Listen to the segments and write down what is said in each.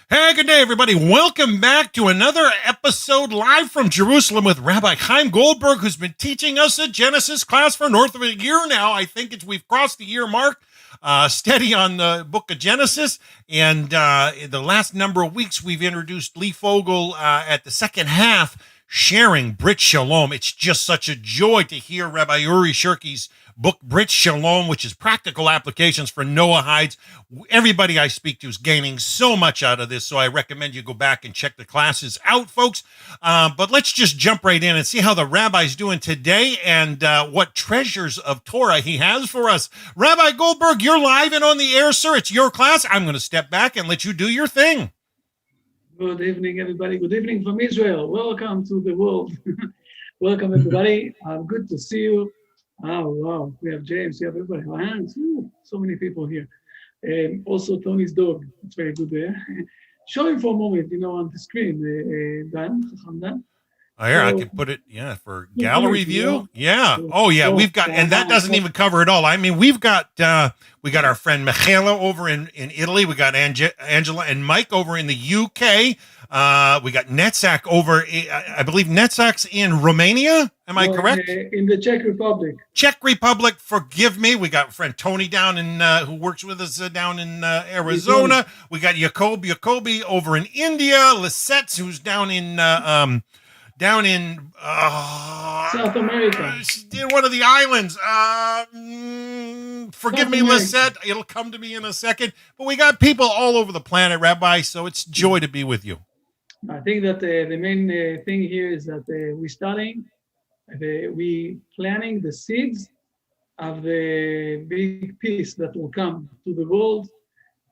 Hey, good day, everybody. Welcome back to another episode live from Jerusalem with Rabbi Chaim Goldberg, who's been teaching us a Genesis class for north of a year now. I think we've crossed the year mark, steady on the book of Genesis. And in the last number of weeks, we've introduced Lee Fogel at the second half, sharing Brit Shalom. It's just such a joy to hear Rabbi Uri Shirky's book, Brit Shalom, which is practical applications for Noahides. Everybody I speak to is gaining so much out of this, so I recommend you go back and check the classes out, folks. But let's just jump right in and see how the rabbi's doing today and what treasures of Torah he has for us. Rabbi Goldberg, you're live and on the air, sir. It's your class. I'm going to step back and let you do your thing. Good evening, everybody. Good evening from Israel. Welcome to the world. Welcome, everybody. Good to see you. Oh, wow. We have James. We have everybody. So many people here. Also, Tony's dog. It's very good there. Show him for a moment, on the screen. Dan. Here, I can put it, for gallery view. Yeah. Oh, yeah. We've got, and that doesn't even cover it all. I mean, we got our friend Michaela over in Italy. We got Angela and Mike over in the UK. We got Netzak over, I believe Netzak's in Romania. Am I correct? In the Czech Republic. Czech Republic, forgive me. We got friend Tony down in, who works with us down in Arizona. We got Jacoby over in India. Lisette, who's down in South America. One of the islands. Forgive me, Lisette. It'll come to me in a second. But we got people all over the planet, Rabbi, so it's joy to be with you. I think that the main thing here is that we planning the seeds of the big peace that will come to the world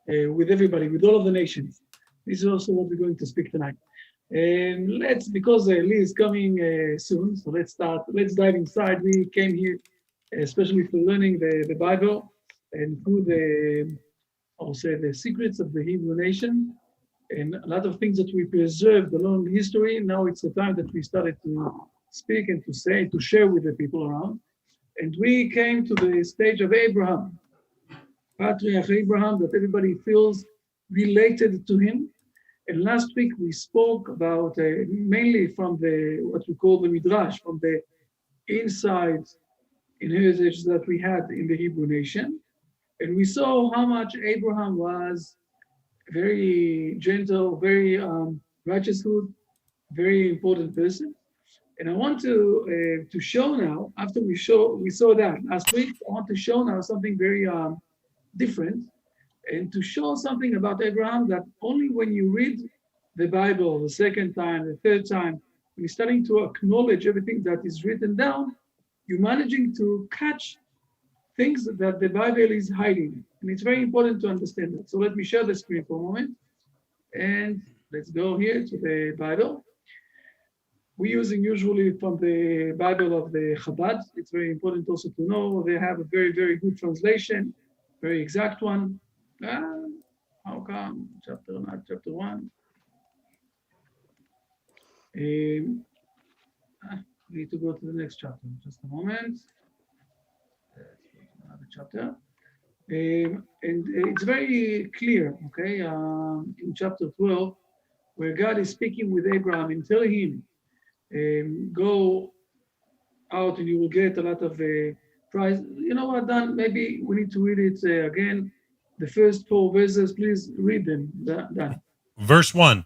with everybody, with all of the nations. This is also what we're going to speak tonight. And because Lee is coming soon, so let's dive inside. We came here especially for learning the Bible and through the secrets of the Hebrew nation and a lot of things that we preserved along history. Now it's the time that we started to speak and to share with the people around. And we came to the stage of Abraham, Patriarch Abraham, that everybody feels related to him. And last week we spoke about mainly from what we call the Midrash, from the inside inheritance that we had in the Hebrew nation. And we saw how much Abraham was very gentle, very righteous, very important person. And I want to show now, after we saw that last week, I want to show now something very different. And to show something about Abraham that only when you read the Bible the second time, the third time, when you're starting to acknowledge everything that is written down, you're managing to catch things that the Bible is hiding. And it's very important to understand that. So let me share the screen for a moment. And let's go here to the Bible. We're using usually from the Bible of the Chabad. It's very important also to know they have a very, very good translation, very exact one. How come? Chapter 1. We need to go to the next chapter. Just a moment. Another chapter. And it's very clear, okay, in chapter 12, where God is speaking with Abraham and telling him, go out and you will get a lot of prize. You know what, Dan? Maybe we need to read it again. The first 4 verses, please read them. Dan. Verse 1.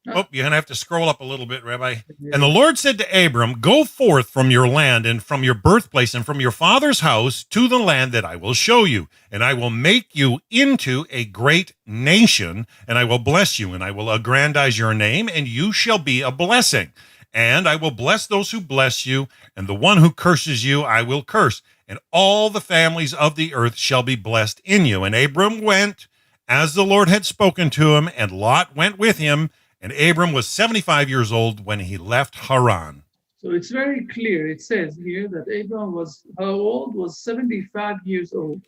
Oh, you're going to have to scroll up a little bit, Rabbi. And the Lord said to Abram, go forth from your land and from your birthplace and from your father's house to the land that I will show you. And I will make you into a great nation, and I will bless you, and I will aggrandize your name, and you shall be a blessing. And I will bless those who bless you, and the one who curses you I will curse. And all the families of the earth shall be blessed in you. And Abram went as the Lord had spoken to him, and Lot went with him. And Abram was 75 years old when he left Haran. So it's very clear. It says here that Abram was 75 years old.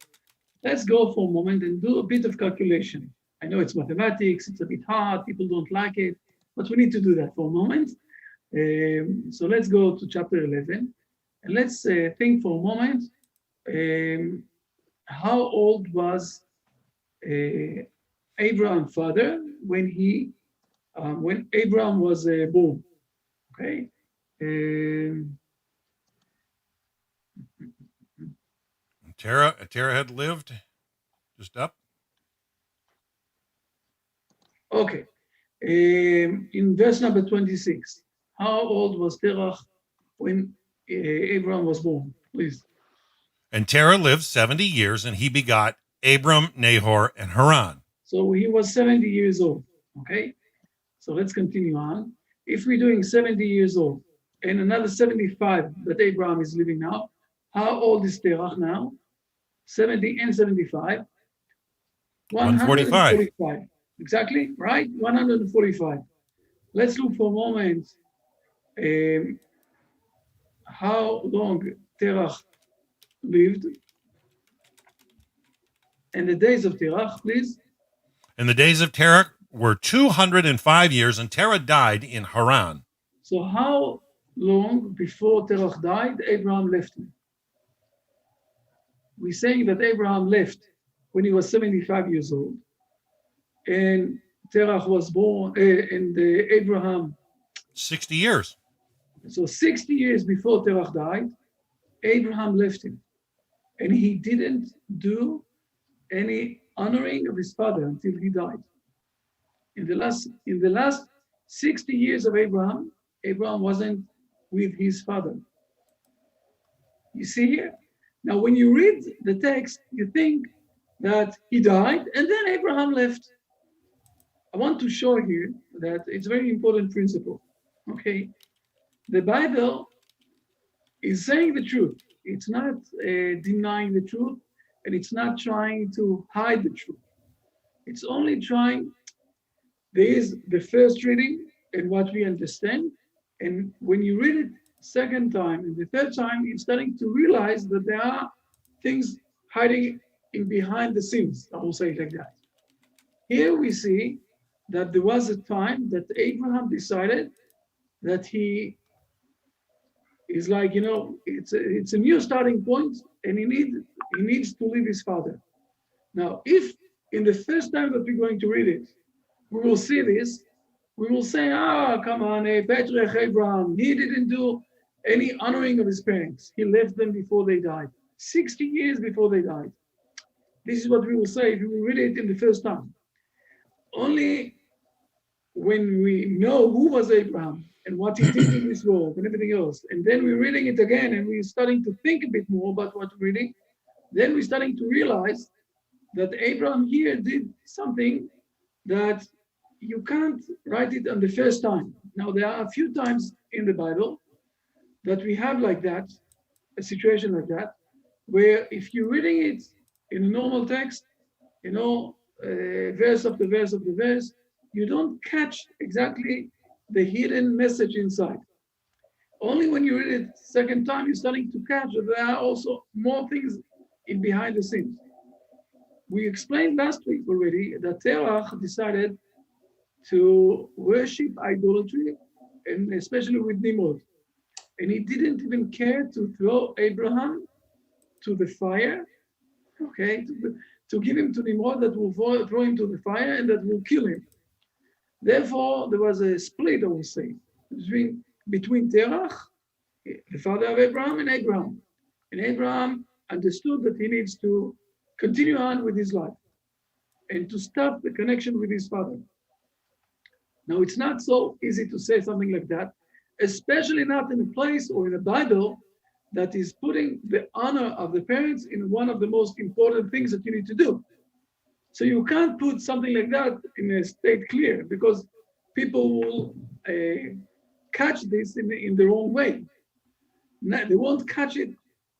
Let's go for a moment and do a bit of calculation. I know it's mathematics, it's a bit hard, people don't like it, but we need to do that for a moment. So let's go to chapter 11, and let's think for a moment how old was Abraham's father when Abraham was born. Okay. Terah had lived just up. Okay. In verse number 26, how old was Terah when Abraham was born? Please. And Terah lived 70 years, and he begot Abram, Nahor, and Haran. So he was 70 years old. Okay. So let's continue on. If we're doing 70 years old and another 75 that Abraham is living now, how old is Terah now? 70 and 75. 145. Exactly, right? 145. Let's look for a moment how long Terah lived. And the days of Terah, please. And the days of Terah were 205 years, and Terah died in Haran. So how long before Terah died, Abraham left him? We're saying that Abraham left when he was 75 years old. And Terah was born, and Abraham. 60 years. So 60 years before Terah died, Abraham left him. And he didn't do any honoring of his father until he died. In the last 60 years of Abraham wasn't with his father. You see here? Now, when you read the text, you think that he died and then Abraham left. I want to show here that it's a very important principle. Okay? The Bible is saying the truth. It's not denying the truth, and it's not trying to hide the truth. It's only trying. There is the first reading and what we understand, and when you read it second time and the third time, you're starting to realize that there are things hiding in behind the scenes. I will say it like that. Here we see that there was a time that Abraham decided that he is like, it's a new starting point, and he needs to leave his father. Now, if in the first time that we're going to read it, we will see this, we will say, come on, Petrech Abraham, he didn't do any honoring of his parents. He left them before they died, 60 years before they died. This is what we will say if we read it in the first time. Only when we know who was Abraham and what he did in this world and everything else, and then we're reading it again and we're starting to think a bit more about what we're reading, then we're starting to realize that Abraham here did something that you can't write it on the first time. Now, there are a few times in the Bible that we have like that, a situation like that, where if you're reading it in a normal text, verse after verse after verse, you don't catch exactly the hidden message inside. Only when you read it second time, you're starting to catch that there are also more things in behind the scenes. We explained last week already that Terah decided to worship idolatry, and especially with Nimrod. And he didn't even care to throw Abraham to the fire, okay, to give him to Nimrod that will throw him to the fire and that will kill him. Therefore, there was a split, I will say, between Terah, the father of Abraham, and Abraham. And Abraham understood that he needs to continue on with his life and to stop the connection with his father. Now, it's not so easy to say something like that, especially not in a place or in a Bible that is putting the honor of the parents in one of the most important things that you need to do. So you can't put something like that in a state clear, because people will catch this in the wrong way. They won't catch it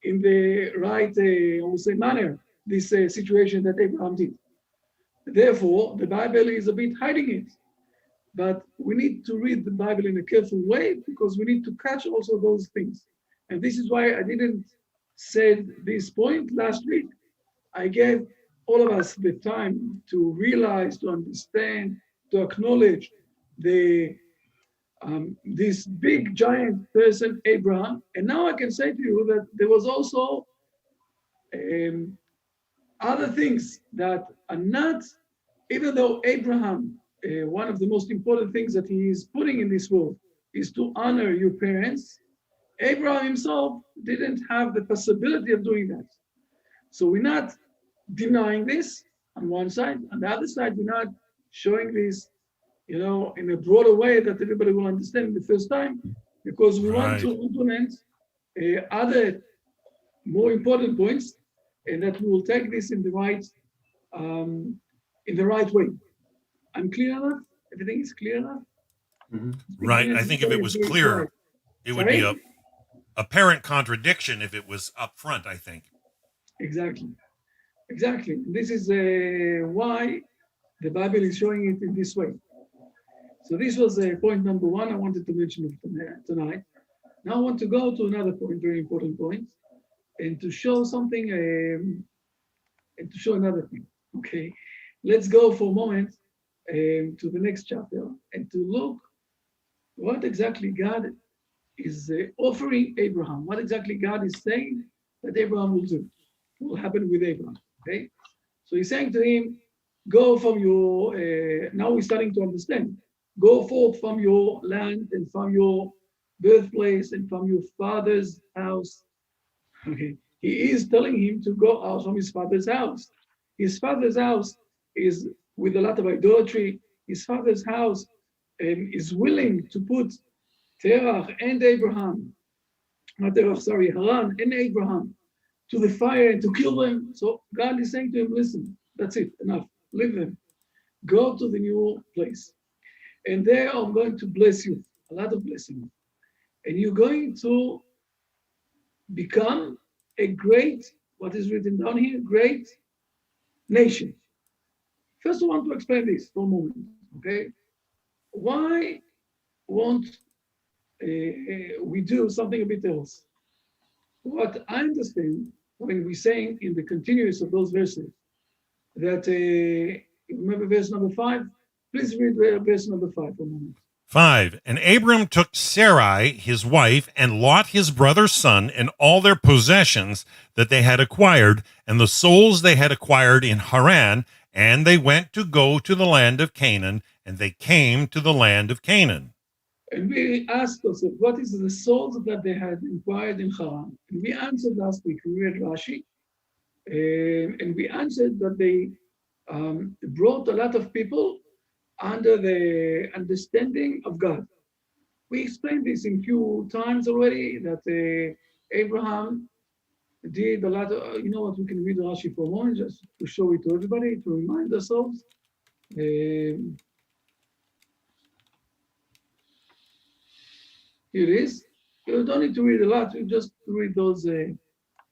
in the right, I will say, manner, this situation that Abraham did. Therefore, the Bible is a bit hiding it. But we need to read the Bible in a careful way, because we need to catch also those things. And this is why I didn't say this point last week. I gave all of us the time to realize, to understand, to acknowledge this big giant person, Abraham. And now I can say to you that there was also other things that are not even though Abraham, one of the most important things that he is putting in this world is to honor your parents, Abraham himself didn't have the possibility of doing that. So we're not denying this on one side. On the other side, we're not showing this, in a broader way that everybody will understand the first time, because we want to implement other more important points, and that we will take this in the right way. I'm clear enough? Everything is clear enough? Right. I think if it was clear, it would be a apparent contradiction if it was up front, I think. Exactly. This is why the Bible is showing it in this way. So this was point number one I wanted to mention tonight. Now I want to go to another point, very important point, and to show something, and to show another thing. Okay, let's go for a moment to the next chapter and to look what exactly God is offering Abraham. What exactly God is saying that Abraham will do, will happen with Abraham. Okay, so he's saying to him, go from your, now we're starting to understand, go forth from your land and from your birthplace and from your father's house. Okay, he is telling him to go out from his father's house. His father's house is with a lot of idolatry. His father's house is willing to put Terach and Abraham, not Terach, sorry, Haran and Abraham to the fire and to kill them. So God is saying to him, listen, that's it, enough, leave them. Go to the new place. And there I'm going to bless you, a lot of blessing. And you're going to become a great, what is written down here, great nation. First, I want to explain this for a moment, okay? Why won't we do something a bit else? What I understand when we're saying in the continuous of those verses, that, remember verse number 5? Please read verse number 5 for a moment. 5. And Abram took Sarai, his wife, and Lot, his brother's son, and all their possessions that they had acquired, and the souls they had acquired in Haran, and they went to go to the land of Canaan, and they came to the land of Canaan. And we asked ourselves, what is the souls that they had acquired in Haran? And we answered last week, we read Rashi, and we answered that they brought a lot of people under the understanding of God. We explained this in few times already, that Abraham did a lot of, you know what, we can read Rashi for a moment, just to show it to everybody, to remind ourselves. Here it is. You don't need to read a lot, you just read those,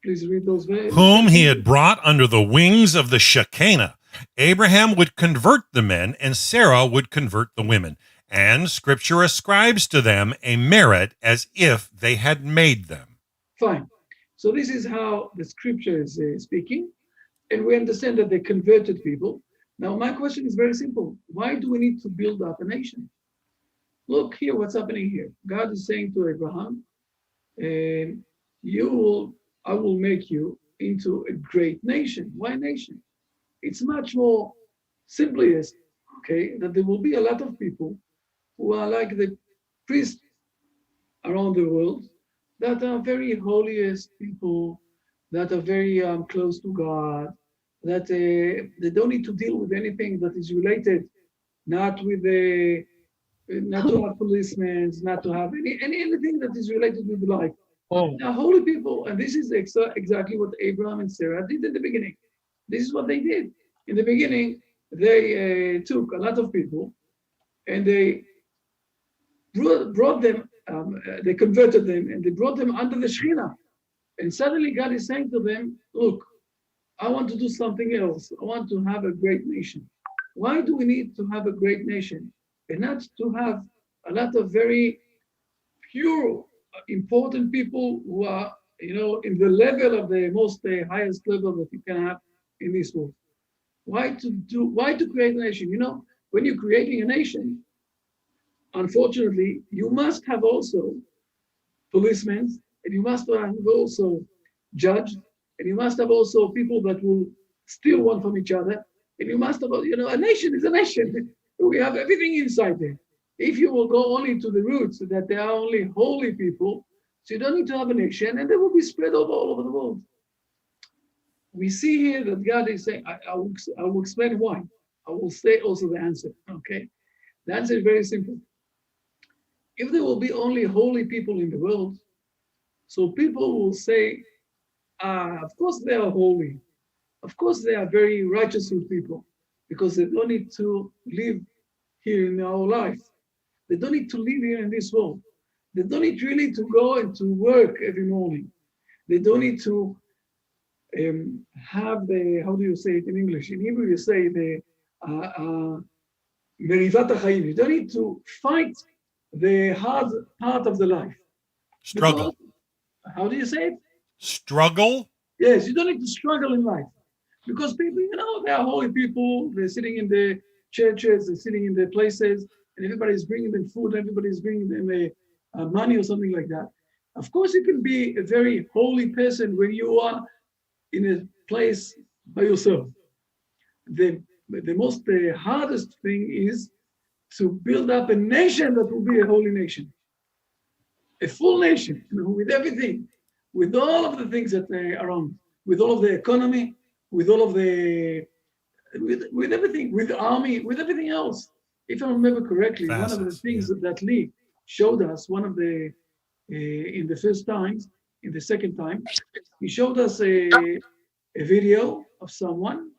please read those. Whom he had brought under the wings of the Shekinah. Abraham would convert the men, and Sarah would convert the women. And Scripture ascribes to them a merit as if they had made them. Fine. So this is how the Scripture is speaking, and we understand that they converted people. Now, my question is very simple. Why do we need to build up a nation? Look here, what's happening here. God is saying to Abraham, I will make you into a great nation. Why nation? It's much more simplest, okay, that there will be a lot of people who are like the priests around the world that are very holiest people, that are very close to God, that they don't need to deal with anything that is related, not to have policemen, not to have anything that is related with life. They're holy people, and this is exactly what Abraham and Sarah did in the beginning. This is what they did. In the beginning, they took a lot of people and they brought them, they converted them, and they brought them under the Shekhinah. And suddenly God is saying to them, look, I want to do something else. I want to have a great nation. Why do we need to have a great nation? And not to have a lot of very pure, important people who are, in the level of the most highest level that you can have in this world. Why to create a nation? When you're creating a nation, unfortunately, you must have also policemen, and you must have also judge, and you must have also people that will steal one from each other. And you must have, a nation is a nation. We have everything inside there. If you will go only to the roots, that there are only holy people, so you don't need to have a nation, and they will be spread all over the world. We see here that God is saying, I will explain why. I will say also the answer, okay? The answer is very simple. If there will be only holy people in the world, so people will say, of course they are holy. Of course they are very righteous people, because they don't need to live here in our life. They don't need to live here in this world. They don't need really to go and to work every morning. They don't need to have the, how do you say it in English? In Hebrew, you say the merivat chaim. You don't need to fight the hard part of the life. Struggle. Because, how do you say it? Struggle? Yes, you don't need to struggle in life. Because people, they are holy people. They're sitting in the churches, they're sitting in their places, and everybody's bringing them food, everybody's bringing them money or something like that. Of course, you can be a very holy person when you are in a place by yourself. The hardest thing is to build up a nation that will be a holy nation, a full nation, with everything, with all of the things that are around, with all of the economy, with all of the, with everything, with the army, with everything else. If I remember correctly, one of the things that Lee showed us, one of the, in the first times, in the second time, he showed us a video of someone,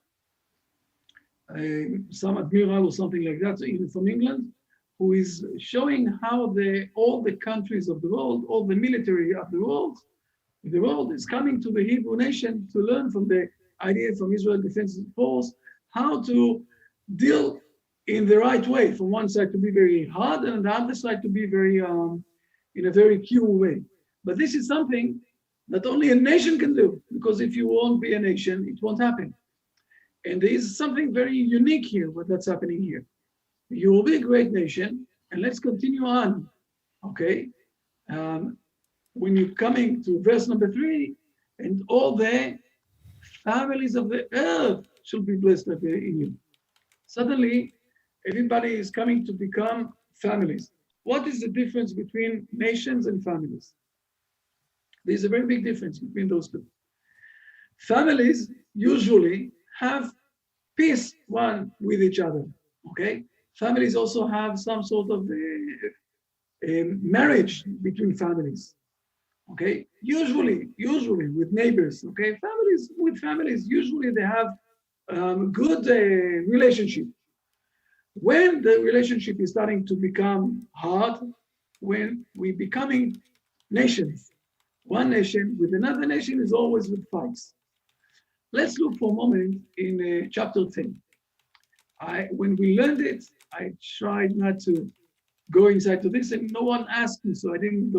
some admiral or something like that, even from England, who is showing how all the countries of the world, all the military of the world is coming to the Hebrew nation to learn from the idea from Israel Defense Force how to deal in the right way. From one side to be very hard, and on the other side to be very in a very pure way. But this is something that only a nation can do, because if you won't be a nation, it won't happen. And there is something very unique here, that's happening here. You will be a great nation, and let's continue on, okay? When you're coming to verse number 3, and all the families of the earth shall be blessed in you. Suddenly, everybody is coming to become families. What is the difference between nations and families? There's a very big difference between those two. Families usually have peace one with each other, okay? Families also have some sort of marriage between families, okay? Usually with neighbors, okay? Families, usually they have good relationship. When the relationship is starting to become hard, when we're becoming nations, one nation with another nation is always with fights. Let's look for a moment in chapter 10. When we learned it, I tried not to go inside to this, and no one asked me, so I didn't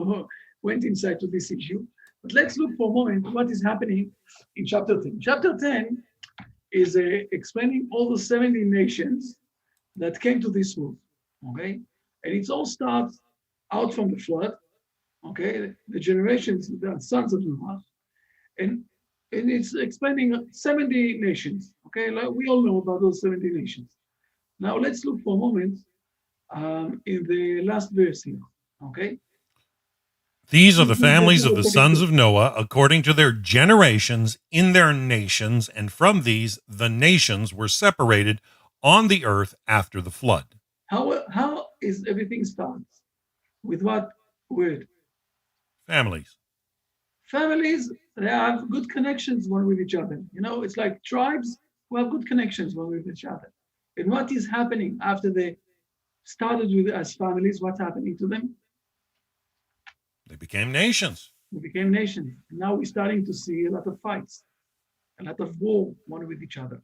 went inside to this issue. But let's look for a moment what is happening in chapter 10. Chapter 10 is explaining all the 70 nations that came to this world, okay? And it all starts out from the flood, okay? The generations, the sons of Noah, and it's explaining 70 nations, okay? Like we all know about those 70 nations. Now let's look for a moment in the last verse here, okay? These are the families of the sons of Noah according to their generations in their nations, and from these the nations were separated on the earth after the flood. How is everything starts? With what word? Families. Families, they have good connections one with each other. It's like tribes who have good connections one with each other. And what is happening after they started with as families? What's happening to them? They became nations. They became nations. And now we're starting to see a lot of fights, a lot of war one with each other.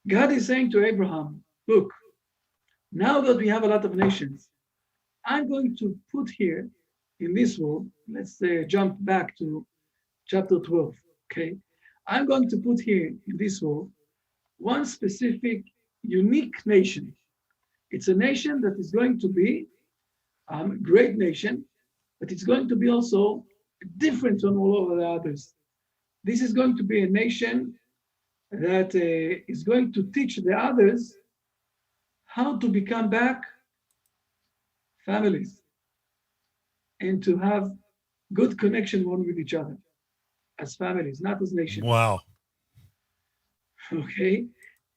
God is saying to Abraham, look, now that we have a lot of nations, I'm going to put here in this world, let's jump back to chapter 12, okay? I'm going to put here in this world one specific, unique nation. It's a nation that is going to be a great nation, but it's going to be also different from all of the others. This is going to be a nation that is going to teach the others how to become back families and to have good connection one with each other as families, not as nations. Wow. Okay?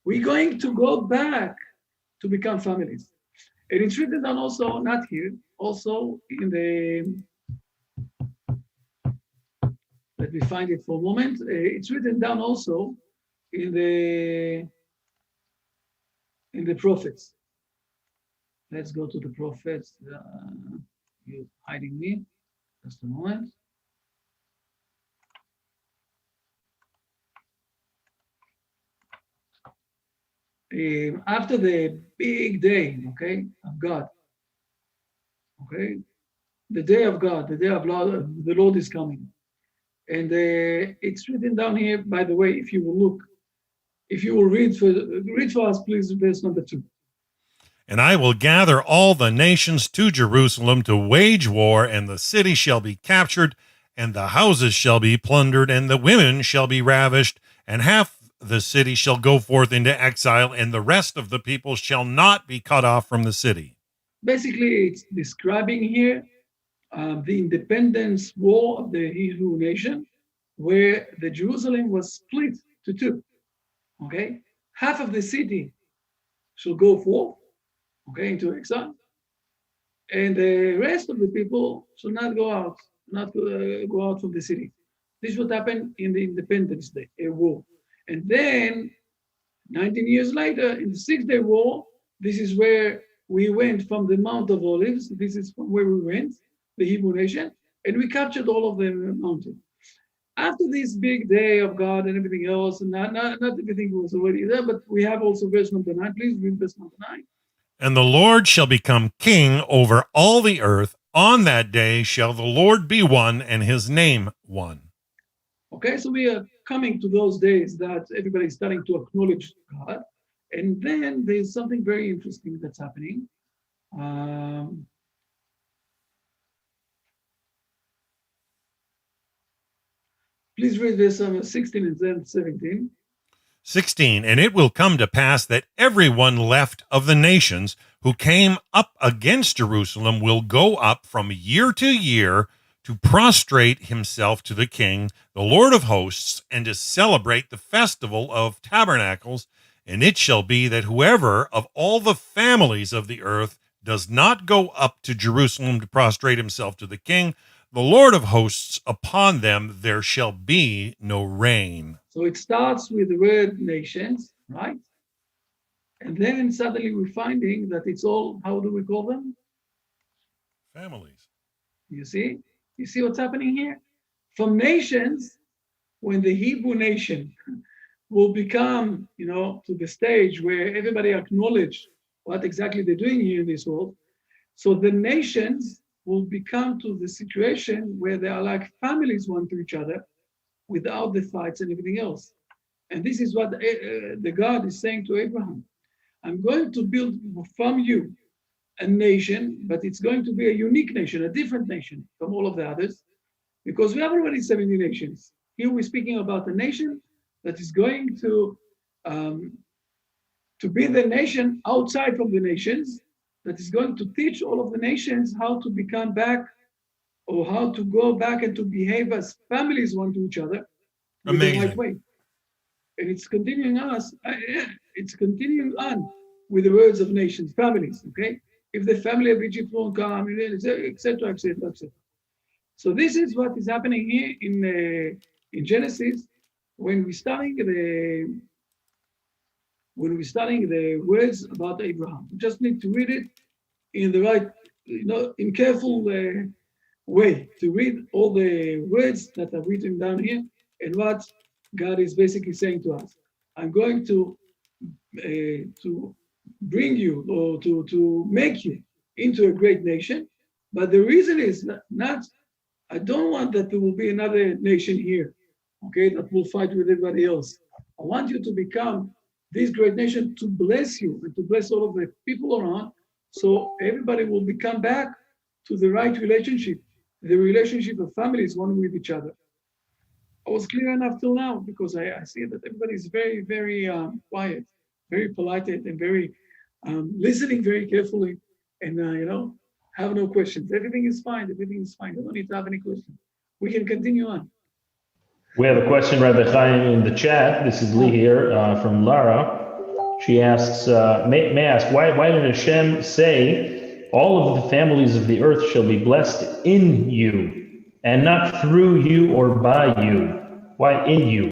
We're going to go back to become families. And it's written down also, not here, also in the, let me find it for a moment. It's written down also in the prophets. Let's go to the prophets. You're hiding me. Just a moment. After the big day, okay, of God, okay, the day of God, the day of Lord, the Lord is coming. And it's written down here, by the way, if you will look, if you will read for us, please, verse number 2. And I will gather all the nations to Jerusalem to wage war, and the city shall be captured, and the houses shall be plundered, and the women shall be ravished, and half the city shall go forth into exile, and the rest of the people shall not be cut off from the city. Basically, it's describing here the independence war of the Hebrew nation, where the Jerusalem was split to two. Okay, half of the city shall go forth, okay, into exile, and the rest of the people shall not go out, not go out from the city. This would happen in the Independence Day war, and then 19 years later, in the Six-Day War, this is where we went from the Mount of Olives. This is from where we went, the Hebrew nation, and we captured all of the mountain. After this big day of God and everything else, and not everything was already there, but we have also verse number 9. Please read verse number 9. And the Lord shall become king over all the earth. On that day shall the Lord be one, and his name one. Okay, so we are coming to those days that everybody's starting to acknowledge God. And then there's something very interesting that's happening. Please read verse 16 and then 17. 16. And it will come to pass that everyone left of the nations who came up against Jerusalem will go up from year to year to prostrate himself to the King, the Lord of hosts, and to celebrate the festival of tabernacles. And it shall be that whoever of all the families of the earth does not go up to Jerusalem to prostrate himself to the King, the Lord of hosts, upon them there shall be no rain. So it starts with the word nations, right? And then suddenly we're finding that it's all, how do we call them? Families. You see? You see what's happening here? From nations, when the Hebrew nation will become, to the stage where everybody acknowledge what exactly they're doing here in this world. So the nations will become to the situation where they are like families one to each other without the fights and everything else. And this is what the God is saying to Abraham. I'm going to build from you a nation, but it's going to be a unique nation, a different nation from all of the others, because we have already 70 nations. Here we're speaking about a nation that is going to be the nation outside from the nations, that is going to teach all of the nations how to become back, or how to go back and to behave as families one to each other with the right way. And it's continuing on with the words of nations, families, okay? If the family of Egypt won't come, etc., etc., etc. So this is what is happening here in Genesis when we're studying the words about Abraham. We just need to read it in the right, in careful way, to read all the words that are written down here and what God is basically saying to us. I'm going to bring you, or to make you into a great nation, but the reason is not I don't want that there will be another nation here, okay, that will fight with everybody else. I want you to become this great nation to bless you and to bless all of the people around, so everybody will become back to the right relationship, the relationship of families one with each other. I was clear enough till now because I see that everybody is very, very quiet, very polite, and very listening very carefully, and have no questions. Everything is fine. Everything is fine. I don't need to have any questions. We can continue on. We have a question, Rabbi Chaim, in the chat. This is Lee here from Lara. She asks, may I ask, why did Hashem say, all of the families of the earth shall be blessed in you, and not through you or by you? Why in you?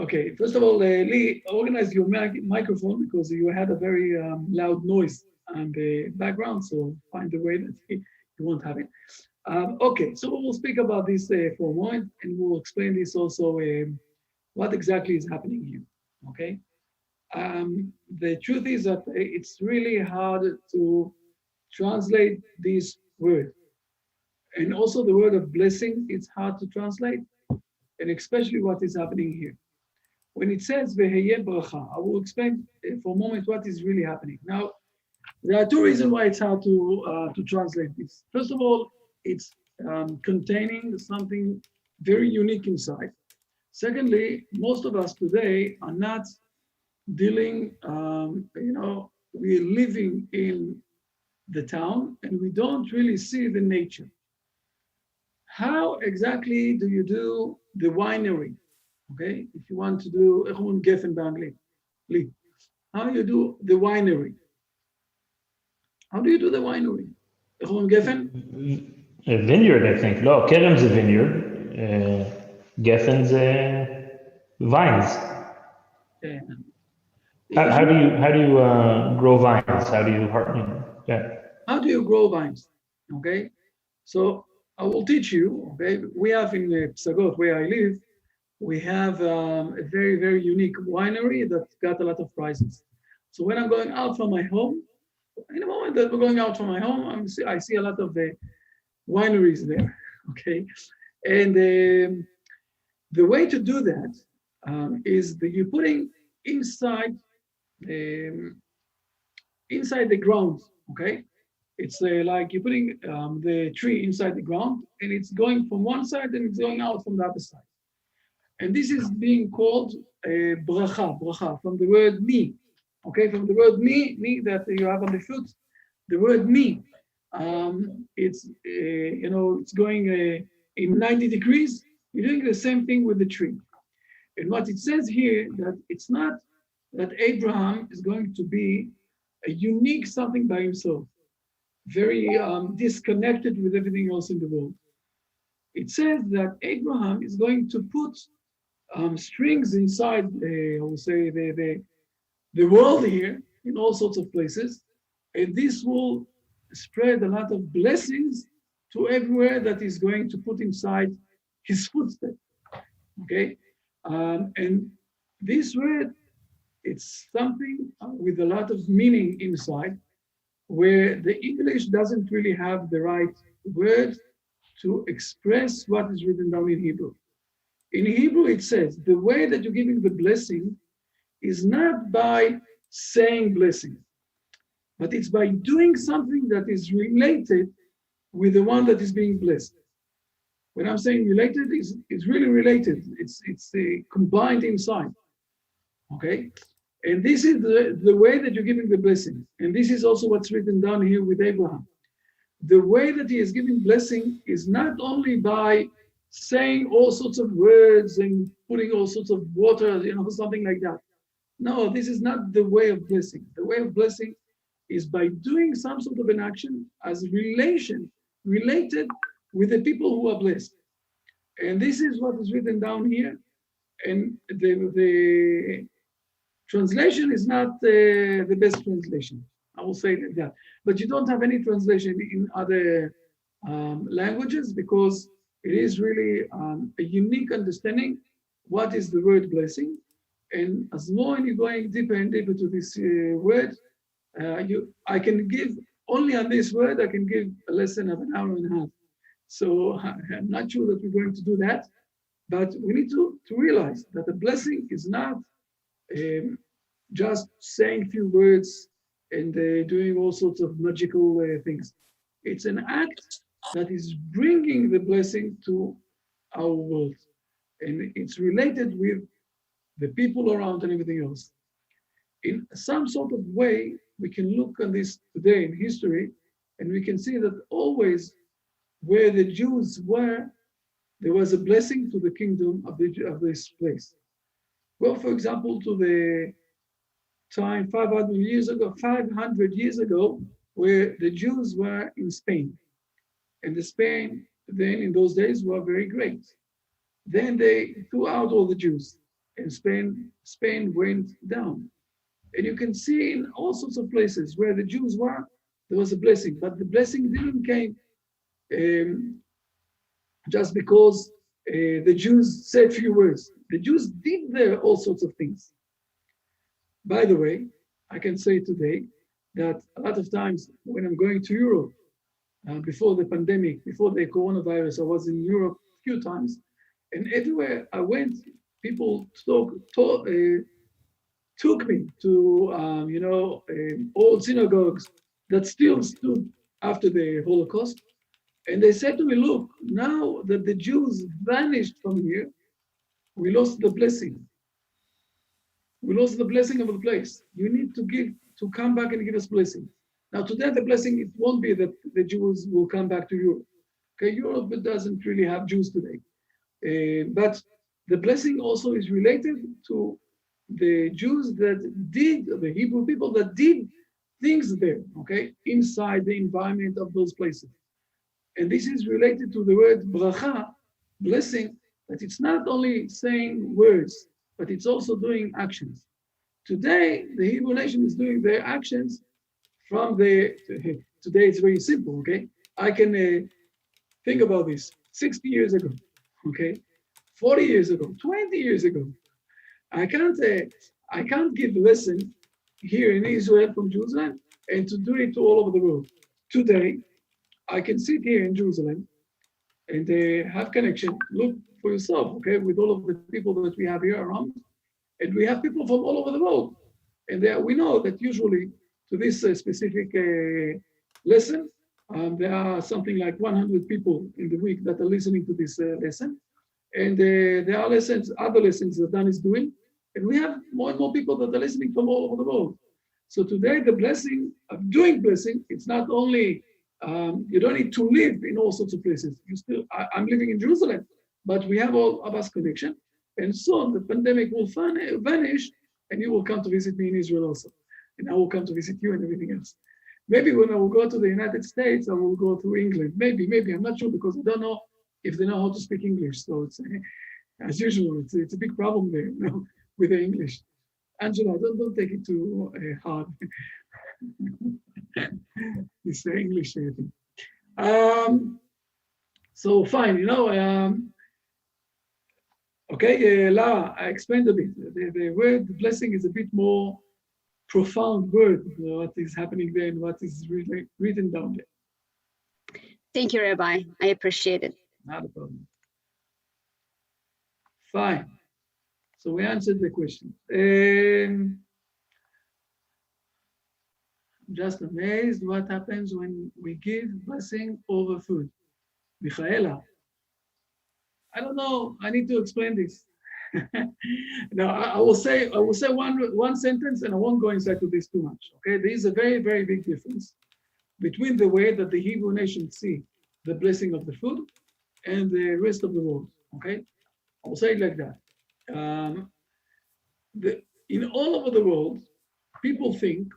Okay, first of all, Lee, organize your microphone because you had a very loud noise on the background, so find a way that you won't have it. Okay, so we'll speak about this for a moment, and we'll explain this also, what exactly is happening here, okay? The truth is that it's really hard to translate this word. And also the word of blessing, it's hard to translate, and especially what is happening here. When it says Veheye bracha, I will explain for a moment what is really happening. Now, there are two reasons why it's hard to translate this. First of all, it's containing something very unique inside. Secondly, most of us today are not dealing, we're living in the town and we don't really see the nature. How exactly do you do the winery? Okay, if you want to do Geffen באנגלית, how you do the winery? How do you do the winery? Geffen? A vineyard, I think. No, Kerem is a vineyard. Geffen is vines. How do you grow vines? How do you How do you grow vines? Okay, so I will teach you. Okay, we have in Psagot, where I live, we have a very, very unique winery that got a lot of prizes. So when I'm going out from my home, in the moment that we're going out from my home, I see a lot of the wineries there, okay? And the way to do that is that you're putting inside the ground, okay? It's like you're putting the tree inside the ground, and it's going from one side and it's going out from the other side. And this is being called bracha, from the word me. Okay, from the word me that you have on the foot, the word me. It's it's going in 90 degrees. You're doing the same thing with the tree. And what it says here, that it's not that Abraham is going to be a unique something by himself, very disconnected with everything else in the world. It says that Abraham is going to put strings inside, I will say, the world here in all sorts of places, and this will spread a lot of blessings to everywhere that he's going to put inside his footsteps. Okay, and this word, it's something with a lot of meaning inside, where the English doesn't really have the right word to express what is written down in Hebrew. In Hebrew, it says the way that you're giving the blessing is not by saying blessing, but it's by doing something that is related with the one that is being blessed. When I'm saying related, it's really related. It's combined inside. Okay, and this is the way that you're giving the blessing, and this is also what's written down here with Abraham. The way that he is giving blessing is not only by saying all sorts of words and putting all sorts of water, something like that. No, this is not the way of blessing. The way of blessing is by doing some sort of an action as related with the people who are blessed. And this is what is written down here. And the translation is not the best translation. I will say like that. But you don't have any translation in other languages, because it is really a unique understanding what is the word blessing. And as more you're going deeper and deeper to this word, I can give, only on this word, I can give a lesson of an hour and a half. So I'm not sure that we're going to do that, but we need to realize that a blessing is not just saying a few words and doing all sorts of magical things. It's an act that is bringing the blessing to our world. and it's related with the people around and everything else. In some sort of way, we can look at this today in history, and we can see that always where the Jews were, there was a blessing to the kingdom of this place. Go, for example, to the time 500 years ago, where the Jews were in Spain. And the Spain, then in those days, were very great. Then they threw out all the Jews, and Spain went down. And you can see in all sorts of places where the Jews were, there was a blessing, but the blessing didn't came just because the Jews said few words. The Jews did there all sorts of things. By the way, I can say today that a lot of times when I'm going to Europe, before the pandemic, before the coronavirus, I was in Europe a few times, and everywhere I went, people took me to, old synagogues that still stood after the Holocaust. And they said to me, look, now that the Jews vanished from here, we lost the blessing. We lost the blessing of the place. You need to come back and give us blessing. Now today, the blessing, it won't be that the Jews will come back to Europe. Okay, Europe doesn't really have Jews today. But the blessing also is related to the Jews that did, the Hebrew people that did things there, okay, inside the environment of those places. And this is related to the word bracha, blessing, that it's not only saying words, but it's also doing actions. Today, the Hebrew nation is doing their actions from today it's very simple, okay? I can think about this 60 years ago, okay? 40 years ago, 20 years ago. I can't give a lesson here in Israel from Jerusalem and to do it to all over the world. Today, I can sit here in Jerusalem and have connection. Look for yourself, okay, with all of the people that we have here around. And we have people from all over the world. And we know that usually to this specific lesson, there are something like 100 people in the week that are listening to this lesson. And there are other lessons that Dan is doing. And we have more and more people that are listening from all over the world. So today, the blessing of doing blessing, it's not only, you don't need to live in all sorts of places. I'm living in Jerusalem, but we have all of us connection. And soon the pandemic will vanish and you will come to visit me in Israel also. And I will come to visit you and everything else. Maybe when I will go to the United States, I will go through England. Maybe, I'm not sure because I don't know if they know how to speak English. So it's, as usual, it's a big problem there, with the English. Angela, don't take it too hard. This English thing. So fine, okay, Lara, I explained a bit. The word blessing is a bit more profound word, what is happening there and what is really written down there. Thank you, Rabbi. I appreciate it. Not a problem. Fine. So we answered the question. I'm just amazed what happens when we give blessing over food. Michaela, I don't know. I need to explain this. Now, I will say one sentence, and I won't go inside to this too much. Okay, there is a very, very big difference between the way that the Hebrew nation see the blessing of the food and the rest of the world. Okay, I will say it like that. In all over the world, people think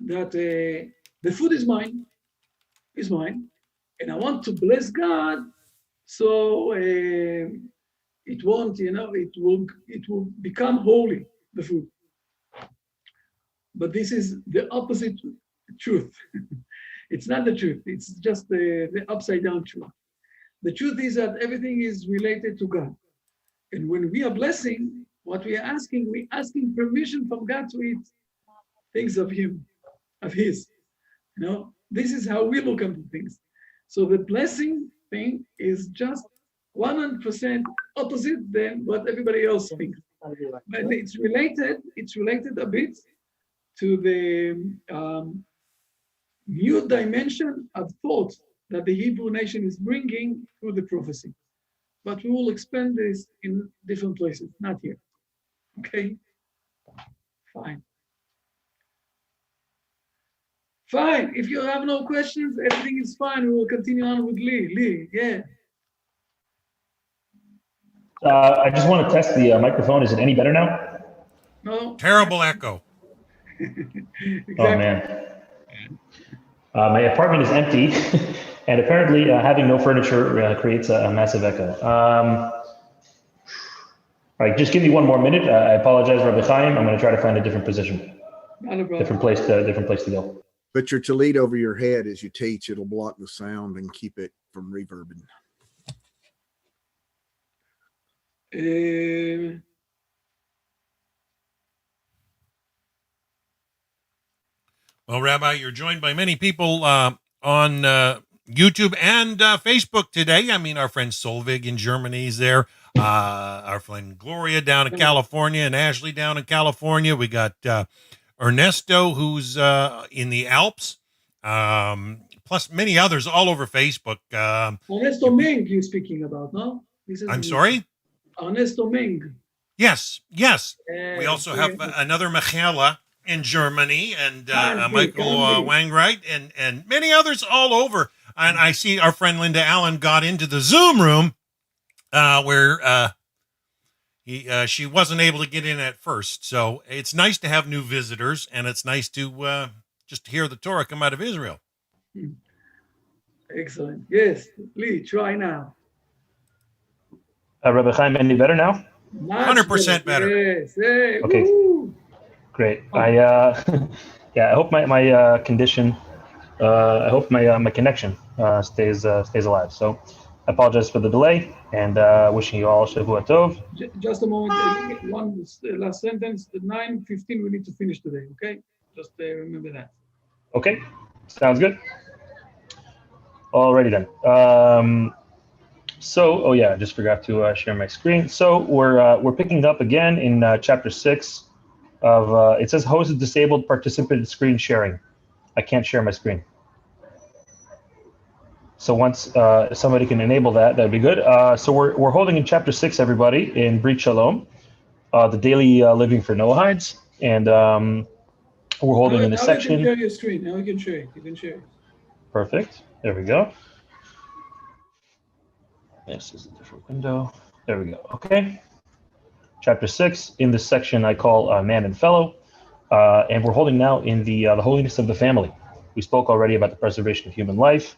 that the food is mine, and I want to bless God, so it won't, it will become holy, the food. But this is the opposite truth. It's not the truth. It's just the upside down truth. The truth is that everything is related to God. And when we are blessing, what we're asking permission from God to eat things of Him, of His. This is how we look at things. So the blessing thing is just 100% opposite than what everybody else thinks. But it's related a bit to the new dimension of thought that the Hebrew nation is bringing through the prophecy. but we will expand this in different places, not here. Okay? Fine. Fine. If you have no questions, everything is fine. We will continue on with Lee. Lee, yeah. I just want to test the microphone. Is it any better now? No? Terrible echo. Exactly. Oh, man. My apartment is empty, and apparently having no furniture creates a massive echo. All right, just give me one more minute. I apologize, Rabbi Chaim. I'm going to try to find a different position, Not a problem. different place to go. Put your tallit over your head as you teach. It'll block the sound and keep it from reverbing. Well, Rabbi, you're joined by many people on YouTube and Facebook today. I mean, our friend Solvig in Germany is there. Our friend Gloria down in California and Ashley down in California. We got Ernesto, who's in the Alps, plus many others all over Facebook. Ernesto Meng you're speaking about, no? I'm sorry? Ernesto Meng. Yes. We also have another Michaela in Germany and Michael Wangwright and many others all over. And I see our friend Linda Allen got into the Zoom room where she wasn't able to get in at first. So it's nice to have new visitors, and it's nice to just hear the Torah come out of Israel. Excellent. Yes, Lee, try now. Rabbi Chaim, any better now? 100% better. Yes. Hey, Okay. woo. Great. I hope my condition, I hope my connection stays alive. So I apologize for the delay, and wishing you all Shavua Tov. Just a moment. One last sentence. At 9:15, we need to finish today. Okay? Just remember that. Okay, sounds good. Alrighty then. So, I just forgot to share my screen. So we're picking up again in chapter 6 of it says host disabled participant screen sharing. I can't share my screen. So once somebody can enable that, that'd be good. So we're holding in chapter 6, everybody, in Brit Shalom, the daily living for Noahides, and we're holding in a section. Now you can share your screen. Now you can share it. You can share it. Perfect. There we go. This is a different window. There we go. Okay. Chapter 6. In this section, I call man and fellow, and we're holding now in the holiness of the family. We spoke already about the preservation of human life,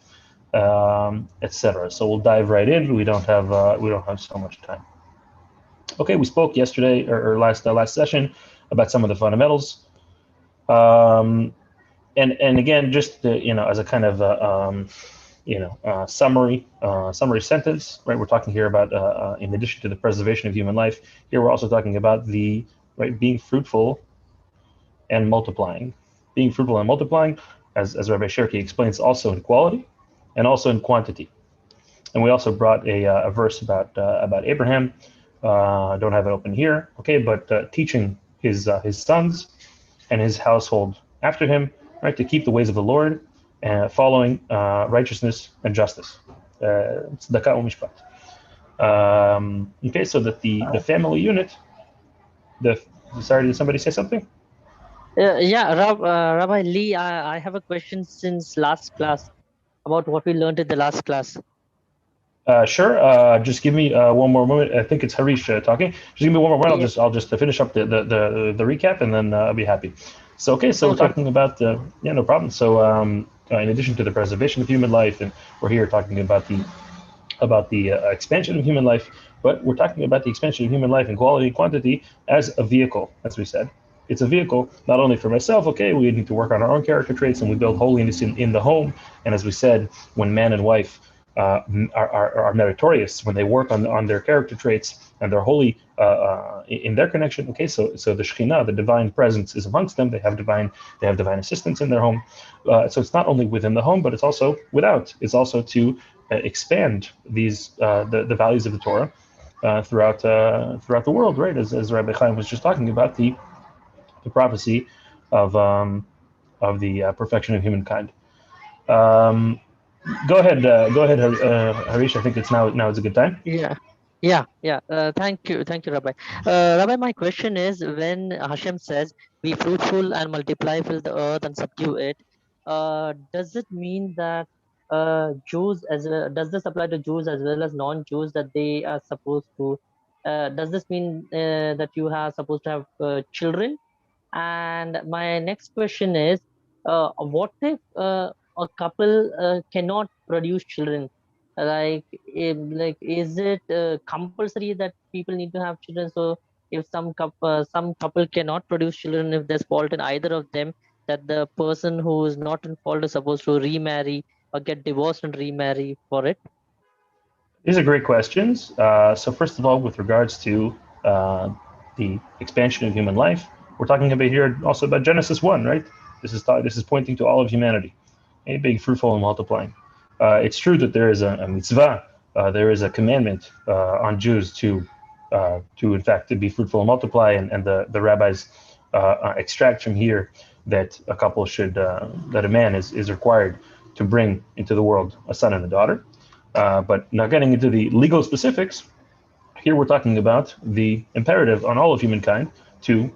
etc. So we'll dive right in. We don't have so much time. Okay, we spoke yesterday or last session about some of the fundamentals, and again, just as a kind of summary sentence, right? We're talking here about in addition to the preservation of human life, here we're also talking about being fruitful and multiplying. Being fruitful and multiplying, as Rabbi Shirky explains, also in quality and also in quantity. And we also brought a verse about Abraham. I don't have it open here, okay, but teaching his sons and his household after him, right, to keep the ways of the Lord, following righteousness and justice. Tzedakah u'mishpat. Okay, so that the family unit, sorry, did somebody say something? Rabbi Lee, I have a question since last class about what we learned in the last class. Sure. Just give me one more moment. I think it's Harish talking. Just give me one more moment. I'll just finish up the recap, and then I'll be happy. So okay. So we're talking about no problem. So in addition to the preservation of human life, and we're here talking about the expansion of human life, but we're talking about the expansion of human life in quality and quantity as a vehicle, as we said. It's a vehicle not only for myself. Okay, we need to work on our own character traits, and we build holiness in the home. And as we said, when man and wife are meritorious, when they work on their character traits and they're holy in their connection. Okay, so the Shekhinah, the divine presence, is amongst them. They have divine assistance in their home. So it's not only within the home, but it's also without. It's also to expand these the values of the Torah throughout the world, right? As Rabbi Chaim was just talking about the prophecy of the perfection of humankind. Go ahead, Harish. I think it's now is a good time. Yeah. Yeah, yeah. Thank you, Rabbi. Rabbi, my question is: when Hashem says, "Be fruitful and multiply, fill the earth and subdue it," does it mean that Jews as well? Does this apply to Jews as well as non-Jews that they are supposed to? Does this mean that you are supposed to have children? And my next question is, what if a couple cannot produce children? Like, is it compulsory that people need to have children? So, if some couple cannot produce children, if there's fault in either of them, that the person who is not in fault is supposed to remarry or get divorced and remarry for it? These are great questions. So first of all, with regards to uh, the expansion of human life, we're talking about here also about Genesis 1, right? This is pointing to all of humanity, being fruitful and multiplying. It's true that there is a mitzvah, there is a commandment on Jews to in fact to be fruitful and multiply, and the rabbis extract from here that a couple should that a man is required to bring into the world a son and a daughter. But now getting into the legal specifics, here we're talking about the imperative on all of humankind to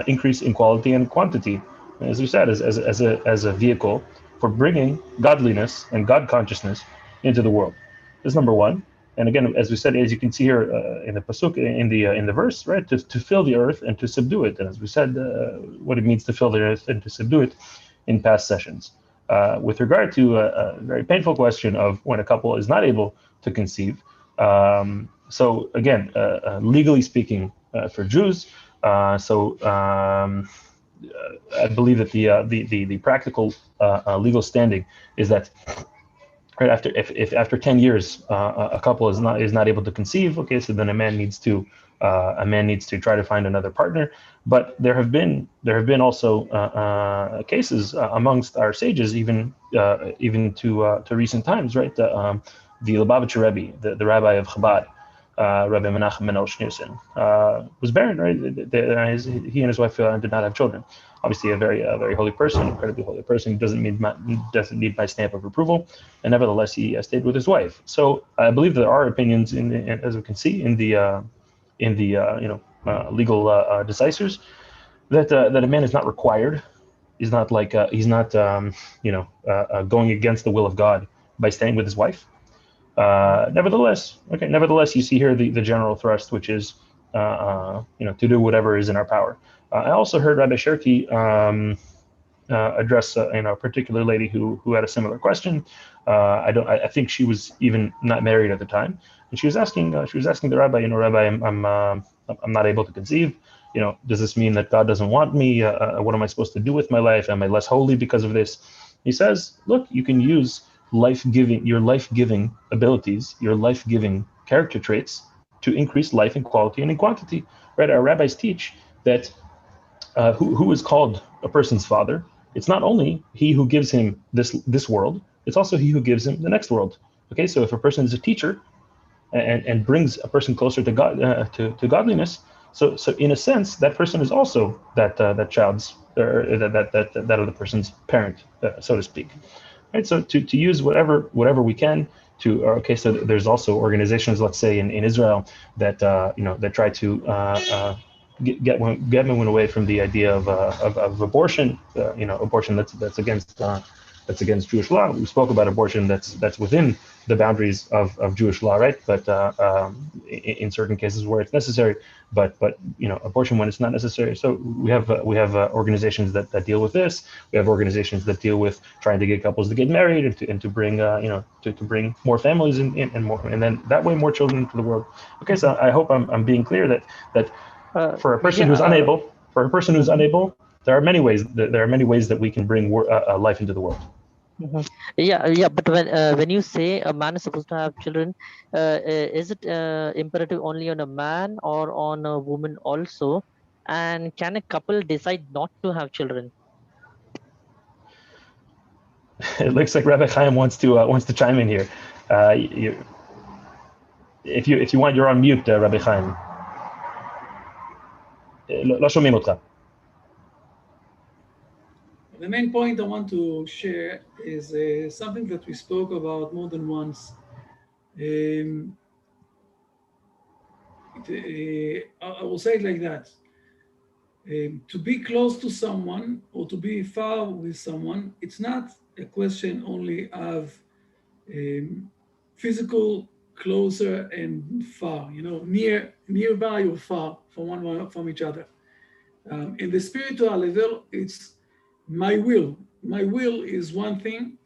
increase in quality and quantity, as we said, as a vehicle for bringing godliness and God consciousness into the world. This is number one. And again, as we said, as you can see here in the pasuk, in the verse, right, to fill the earth and to subdue it. And as we said, what it means to fill the earth and to subdue it in past sessions. With regard to a very painful question of when a couple is not able to conceive, so again, legally speaking, for Jews, I believe that the practical legal standing is that right after if after 10 years a couple is not able to conceive, okay, so then a man needs to try to find another partner. But there have been also cases amongst our sages, even to recent times, right? The Lubavitcher Rebbe, the Rabbi of Chabad, Rabbi Menachem Mendel Schneerson, was barren, right? He and his wife did not have children. Obviously, a very holy person, incredibly holy person, who doesn't need my stamp of approval, and nevertheless he stayed with his wife. So I believe there are opinions as we can see in the legal decisors that a man is not required. He's not going against the will of God by staying with his wife. Nevertheless, you see here the general thrust, which is to do whatever is in our power. I also heard Rabbi Sherki address a particular lady who had a similar question. I think she was even not married at the time, and she was asking the rabbi, Rabbi, I'm not able to conceive. Does this mean that God doesn't want me? What am I supposed to do with my life? Am I less holy because of this? He says, look, you can use your life-giving abilities, your life-giving character traits to increase life in quality and in quantity. Right? Our rabbis teach that who is called a person's father? It's not only he who gives him this world, it's also he who gives him the next world. Okay, so if a person is a teacher and brings a person closer to God, to godliness, so in a sense, that person is also that child's that other person's parent, so to speak. Right, so to use whatever we can to so there's also organizations, let's say in Israel, that that try to get women away from the idea of abortion, abortion that's against Jewish law. We spoke about abortion that's within the boundaries of Jewish law, right? But in certain cases where it's necessary, but abortion when it's not necessary. So we have organizations that deal with this. We have organizations that deal with trying to get couples to get married and to bring to bring more families in and more, and then that way more children into the world. Okay, so I hope I'm being clear that for a person who's unable, there are many ways that we can bring life into the world. Mhm. Yeah. But when you say a man is supposed to have children, is it imperative only on a man or on a woman also? And can a couple decide not to have children? It looks like Rabbi Chaim wants to chime in here. If you want, you're on mute, Rabbi Chaim. לא שומעים אותך. The main point I want to share is something that we spoke about more than once. I will say it like that. To be close to someone or to be far with someone, it's not a question only of physical closer and far, nearby or far from each other. In the spiritual level, it's my will. My will is one thing.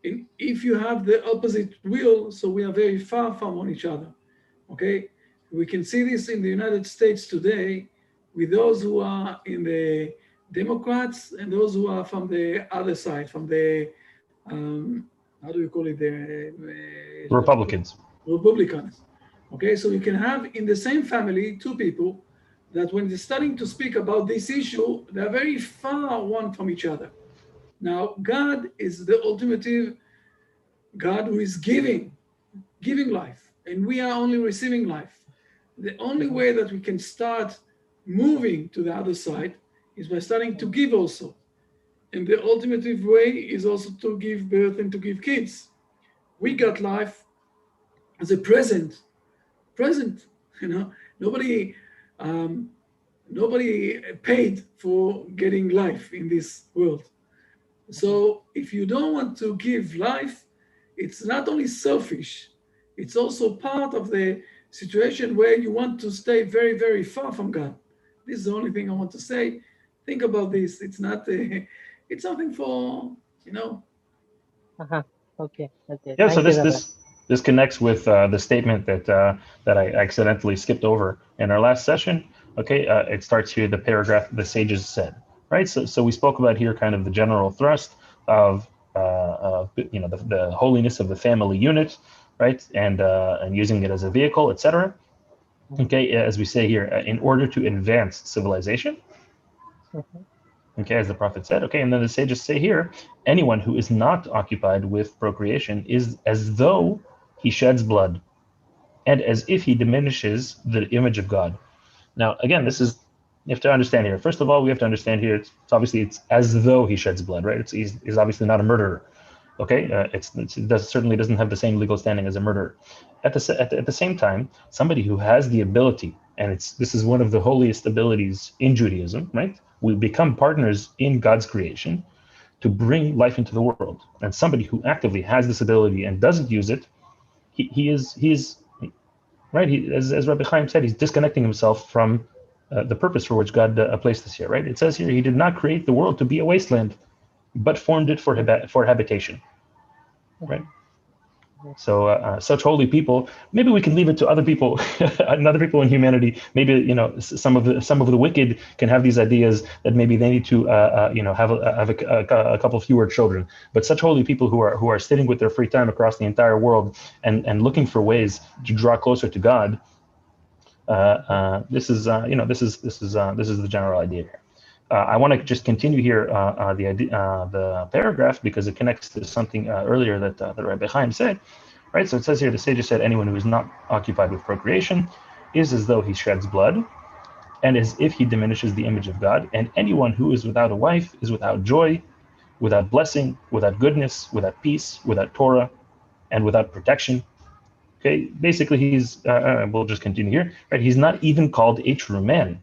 And if you have the opposite will, so we are very far from each other. Okay? We can see this in the United States today with those who are in the Democrats and those who are from the other side, from the, how do you call it, the Republicans. Republicans. Okay, so you can have in the same family two people that when they're starting to speak about this issue, they're very far one from each other. Now, God is the ultimate God who is giving life, and we are only receiving life. The only way that we can start moving to the other side is by starting to give also. And the ultimate way is also to give birth and to give kids. We got life as a present, nobody paid for getting life in this world. So if you don't want to give life, it's not only selfish, it's also part of the situation where you want to stay very, very far from God. This is the only thing I want to say. Think about this. It's not it's something for, Uh-huh. Okay. Yeah, so Thank you, Rabbi. this connects with the statement that I accidentally skipped over in our last session. Okay, it starts here, the paragraph the sages said, right? So we spoke about here kind of the general thrust of the holiness of the family unit, right? And using it as a vehicle, etc. Okay, as we say here, in order to advance civilization. Okay, as the prophet said. Okay, and then the sages say here, anyone who is not occupied with procreation is as though he sheds blood, and as if he diminishes the image of God. Now, again, you have to understand here. First of all, we have to understand here. It's as though he sheds blood, right? He's obviously not a murderer. Okay, it certainly doesn't have the same legal standing as a murderer. At the same time, somebody who has the ability, and this is one of the holiest abilities in Judaism, right? We become partners in God's creation to bring life into the world. And somebody who actively has this ability and doesn't use it, he is right. As Rabbi Chaim said, he's disconnecting himself from the purpose for which God placed us here, right? It says here, he did not create the world to be a wasteland, but formed it for habitation, right? So such holy people, maybe we can leave it to other people, other people in humanity. Maybe some of the wicked can have these ideas that maybe they need to have a couple fewer children. But such holy people who are sitting with their free time across the entire world and looking for ways to draw closer to God. This is the general idea here. I want to just continue here the paragraph because it connects to something earlier that Rabbi Chaim said, right? So it says here, the sages said, anyone who is not occupied with procreation is as though he sheds blood, and as if he diminishes the image of God. And anyone who is without a wife is without joy, without blessing, without goodness, without peace, without Torah, and without protection. Okay, basically we'll just continue here, right? He's not even called a true man.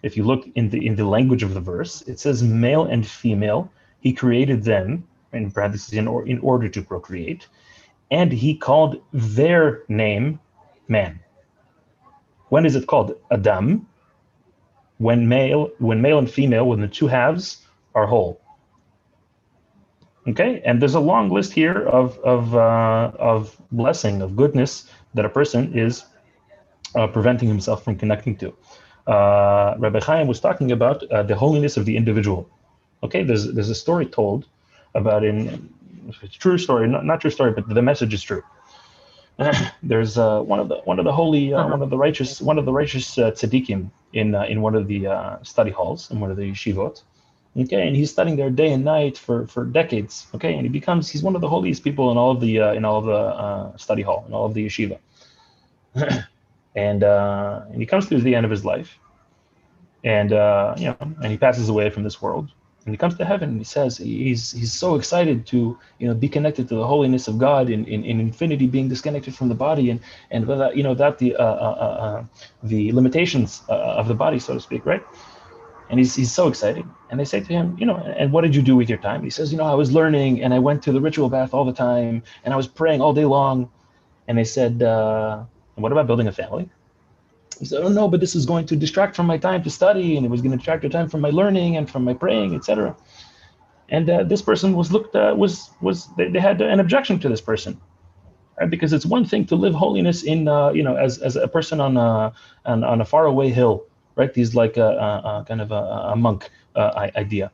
If you look in the language of the verse, it says male and female. He created them, in parentheses, in order to procreate, and he called their name man. When is it called Adam? When male and female, when the two halves are whole. Okay, and there's a long list here of blessing, of goodness that a person is preventing himself from connecting to. Rabbi Chaim was talking about the holiness of the individual. Okay, there's a story told about it's a true story, not true story, but the message is true. There's one of the holy, one of the righteous tzaddikim in one of the study halls in one of the yeshivot. Okay, and he's studying there day and night for decades. Okay, and he's one of the holiest people in all of the study hall, in all of the yeshiva. And he comes to the end of his life, and and he passes away from this world. And he comes to heaven and he says he's so excited to be connected to the holiness of God in infinity, being disconnected from the body and without without the limitations of the body, so to speak, right? And he's so excited. And they say to him, and what did you do with your time? He says, I was learning and I went to the ritual bath all the time and I was praying all day long. And they said, and what about building a family? He said, oh no, but this is going to distract from my time to study, and it was going to distract your time from my learning and from my praying, etc. And this person was they had an objection to this person, right? Because it's one thing to live holiness in as a person on a faraway hill, right? He's like a kind of a monk idea.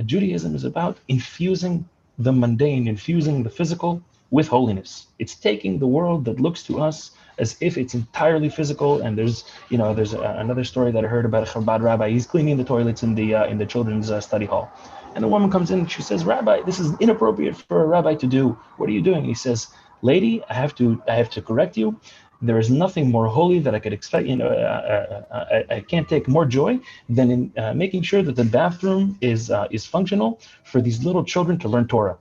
Judaism is about infusing the mundane, infusing the physical with holiness. It's taking the world that looks to us as if it's entirely physical. And there's another story that I heard about a Chabad rabbi. He's cleaning the toilets in the children's study hall, and the woman comes in and she says, "Rabbi, this is inappropriate for a rabbi to do. What are you doing?" And he says, "Lady, I have to correct you. There is nothing more holy that I could expect. I can't take more joy than in making sure that the bathroom is functional for these little children to learn Torah."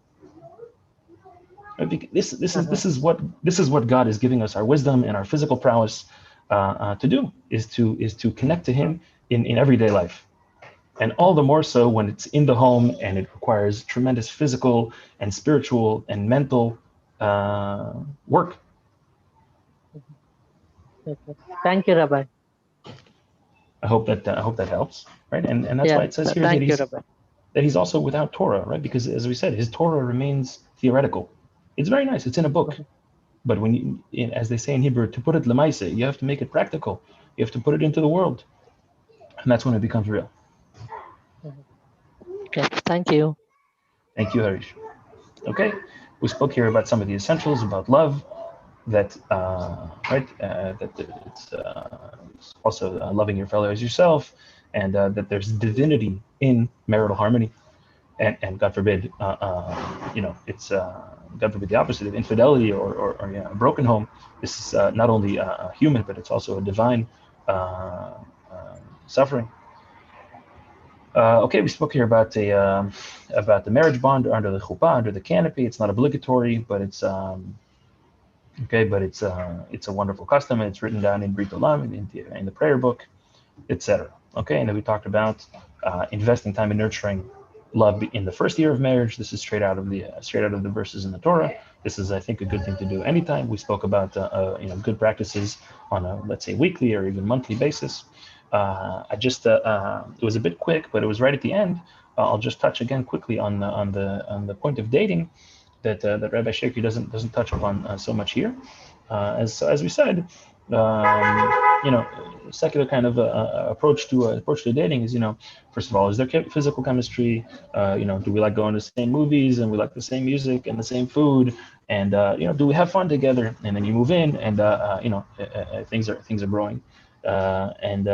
This is what God is giving us, our wisdom and our physical prowess to do, is to connect to Him in everyday life, and all the more so when it's in the home and it requires tremendous physical and spiritual and mental work. Thank you, Rabbi. I hope that helps, right? And that's why it says here that he's also without Torah, right? Because as we said, his Torah remains theoretical. It's very nice. It's in a book. But when as they say in Hebrew, to put it lemaise, you have to make it practical. You have to put it into the world. And that's when it becomes real. Okay, thank you. Thank you, Harish. Okay, we spoke here about some of the essentials about love, that it's also loving your fellow as yourself, and that there's divinity in marital harmony, and God forbid, it's God forbid the opposite of infidelity or a broken home. This is not only human, but it's also a divine suffering. Okay, we spoke here about the marriage bond under the chuppah, under the canopy. It's not obligatory, but it's it's a wonderful custom, and it's written down in Brit in the prayer book, etc. Okay, and then we talked about investing time in nurturing love in the first year of marriage. This is straight out of the verses in the Torah. This is, I think, a good thing to do anytime. We spoke about good practices on a, let's say, weekly or even monthly basis. It was a bit quick, but it was right at the end. I'll just touch again quickly on the point of dating that Rabbi Shekhi doesn't touch upon so much here. As we said, secular kind of approach to dating is, first of all, is there physical chemistry? Do we like going to the same movies, and we like the same music and the same food, and do we have fun together? And then you move in, and things are growing, and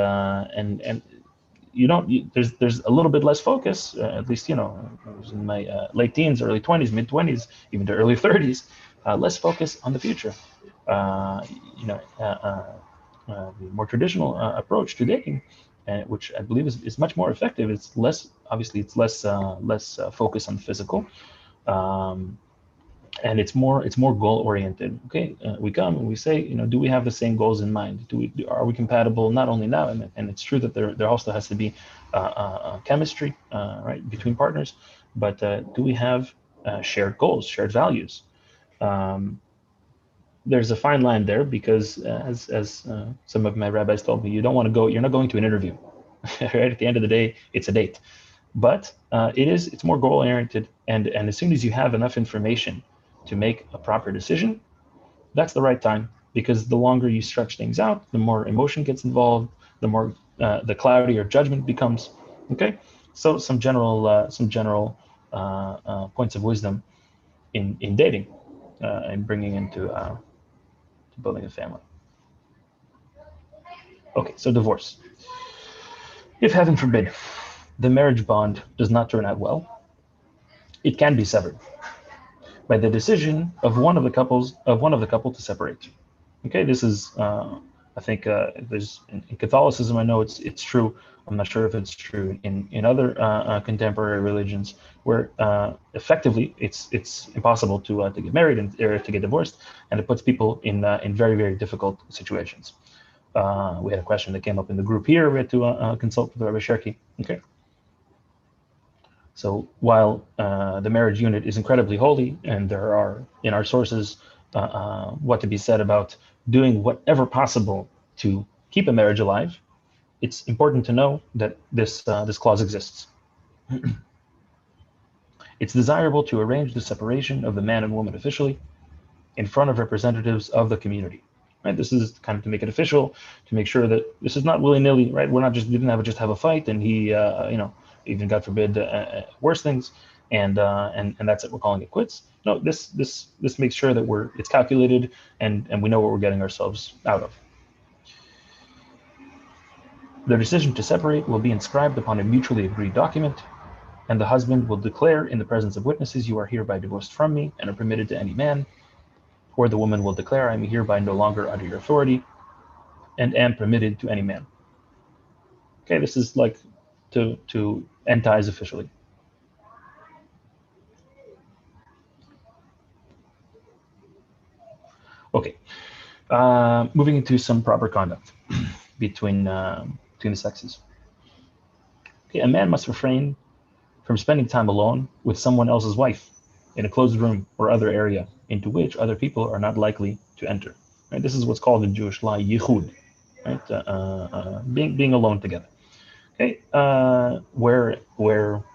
there's a little bit less focus, at least, I was in my late teens, early 20s, mid 20s, even to early 30s, less focus on the future. The more traditional approach to dating, which I believe is much more effective. It's less focus on physical, and it's more goal oriented. Okay, we come and we say, do we have the same goals in mind? Are we compatible? Not only now, and it's true that there also has to be chemistry, right, between partners, but do we have shared goals, shared values? There's a fine line there, because as some of my rabbis told me, you're not going to an interview. Right, at the end of the day, it's a date. But it's more goal oriented, and as soon as you have enough information to make a proper decision, that's the right time, because the longer you stretch things out, the more emotion gets involved, the more the cloudier judgment becomes. Okay, so some general points of wisdom in dating and bringing into building a family. Okay, so divorce. If, heaven forbid, the marriage bond does not turn out well, it can be severed by the decision of one of the couple to separate. Okay, this is I think there's in Catholicism, I know it's true. I'm not sure if it's true in other contemporary religions, where effectively it's impossible to get married or to get divorced, and it puts people in very, very difficult situations. We had a question that came up in the group here. We had to consult with Rabbi Sherky. Okay. So while the marriage unit is incredibly holy, and there are in our sources what to be said about doing whatever possible to keep a marriage alive, it's important to know that this clause exists. It's desirable to arrange the separation of the man and woman officially in front of representatives of the community. Right? This is kind of to make it official, to make sure that this is not willy-nilly. Right? We're not didn't have a fight, and he even God forbid worse things, and that's it. We're calling it quits. No, this makes sure that it's calculated, and we know what we're getting ourselves out of. The decision to separate will be inscribed upon a mutually agreed document, and the husband will declare in the presence of witnesses, "You are hereby divorced from me and are permitted to any man," or the woman will declare, "I am hereby no longer under your authority and am permitted to any man." Okay, this is like to end ties officially. Okay, moving into some proper conduct between the sexes. Okay, a man must refrain from spending time alone with someone else's wife in a closed room or other area into which other people are not likely to enter. Right? This is what's called in Jewish law yichud, right? Being alone together. Okay, where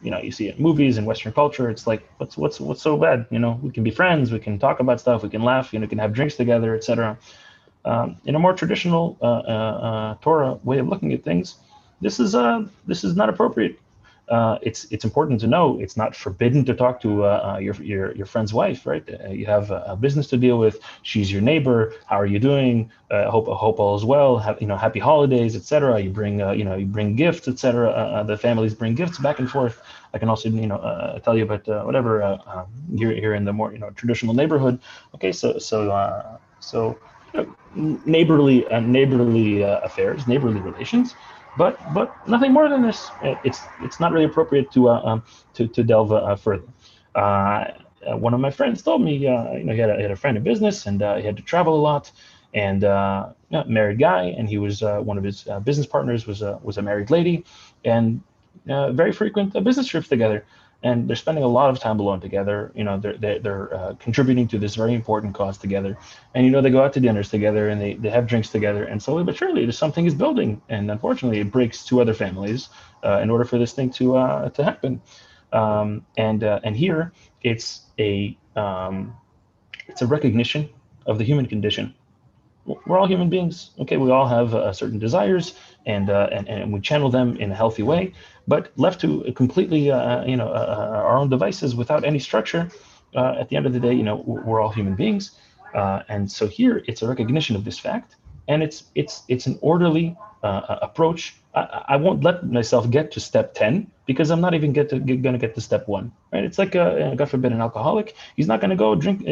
you see it in movies and Western culture, it's like what's so bad? We can be friends, we can talk about stuff, we can laugh, can have drinks together, etc. In a more traditional Torah way of looking at things, this is not appropriate. It's important to know it's not forbidden to talk to your friend's wife, right? You have a business to deal with. She's your neighbor. How are you doing? Hope all is well. Happy holidays, etc. You bring gifts, etc. The families bring gifts back and forth. I can also tell you about whatever you're in the more traditional neighborhood. Okay, so neighborly affairs, neighborly relations. But nothing more than this. It's not really appropriate to delve further. One of my friends told me, he had a friend in business, and he had to travel a lot, and married guy, and he was one of his business partners was a married lady, and very frequent business trips together. And they're spending a lot of time alone together. They're contributing to this very important cause together. And they go out to dinners together, and they have drinks together. And slowly but surely, something is building. And unfortunately, it breaks two other families in order for this thing to happen. And here it's a recognition of the human condition. We're all human beings. Okay, we all have certain desires, and we channel them in a healthy way. But left to completely, our own devices without any structure, at the end of the day, we're all human beings. And so here, it's a recognition of this fact, and it's an orderly approach. I won't let myself get to step 10 because I'm not even going to get to step 1. Right? It's like God forbid an alcoholic. He's not going to go drink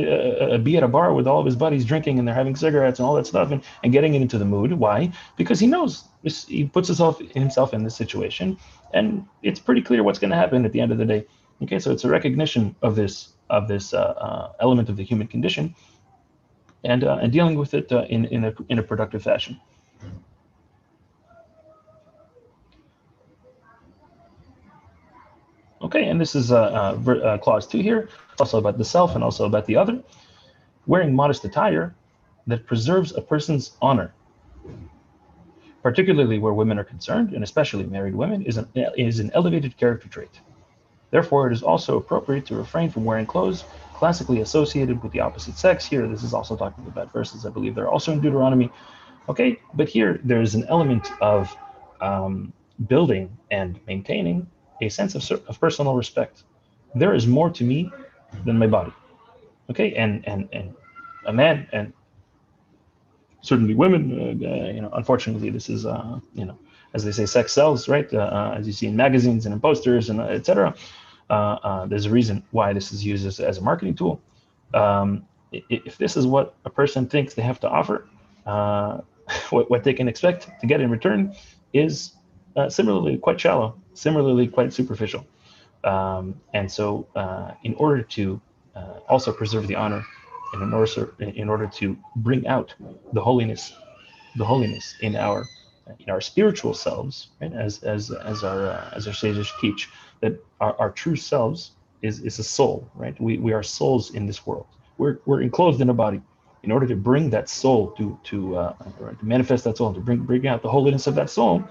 be at a bar with all of his buddies drinking, and they're having cigarettes and all that stuff and getting into the mood. Why? Because he knows he puts himself in this situation, and it's pretty clear what's going to happen at the end of the day. Okay, so it's a recognition of this element of the human condition, and dealing with it in a productive fashion. Okay, and this is clause 2 here, also about the self and also about the other. Wearing modest attire that preserves a person's honor, particularly where women are concerned, and especially married women, is an elevated character trait. Therefore, it is also appropriate to refrain from wearing clothes classically associated with the opposite sex. Here, this is also talking about verses, I believe they're also in Deuteronomy. Okay, but here there is an element of building and maintaining a sense of personal respect. There is more to me than my body. Okay, and a man, and certainly women, unfortunately, this is as they say, sex sells, right? As you see in magazines and in posters and etc. There's a reason why this is used as a marketing tool. If this is what a person thinks they have to offer, what they can expect to get in return is similarly quite shallow, similarly quite superficial. And so in order to also preserve the honor, and in order to bring out the holiness in our spiritual selves, right? As our sages teach, that our true selves is a soul, right? We are souls in this world. We're enclosed in a body. In order to bring that soul to manifest that soul, to bring out the holiness of that soul,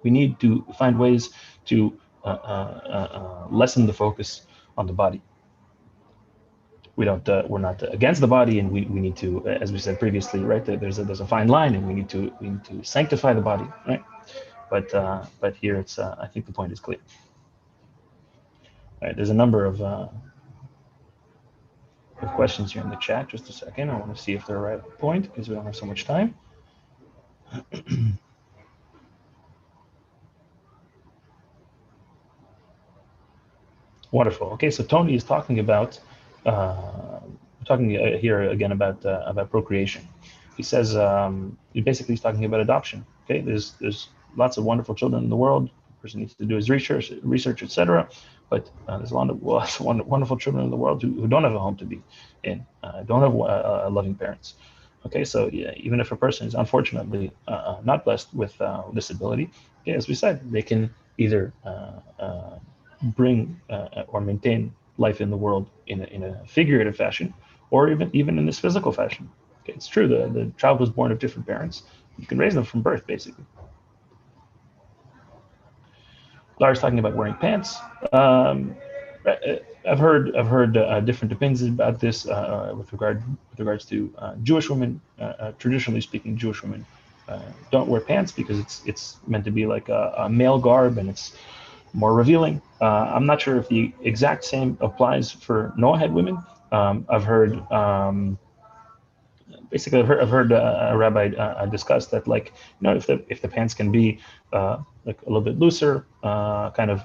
we need to find ways to lessen the focus on the body. We're not against the body, and we need to, as we said previously, right? There's a fine line, and we need to sanctify the body, right? But here it's I think the point is clear. All right, there's a number of questions here in the chat. Just a second, I want to see if they're right on point because we don't have so much time. Wonderful. Okay, so Tony is talking about here again about procreation. He says he basically is talking about adoption. Okay, there's lots of wonderful children in the world. The person needs to do his research, etc. But there's a lot of wonderful children in the world who don't have a home to be in, don't have loving parents. Okay, so yeah, even if a person is unfortunately not blessed with disability, okay, as we said, they can either bring or maintain life in the world in a figurative fashion, or even in this physical fashion. Okay, it's true, the child was born of different parents. You can raise them from birth, basically. Lara's talking about wearing pants. I've heard different opinions about this with regards to Jewish women. Traditionally speaking, Jewish women don't wear pants because it's meant to be like a male garb, and it's more revealing. I'm not sure if the exact same applies for Noahide women. I've heard I've heard a rabbi discuss that, like, if the pants can be like a little bit looser, kind of,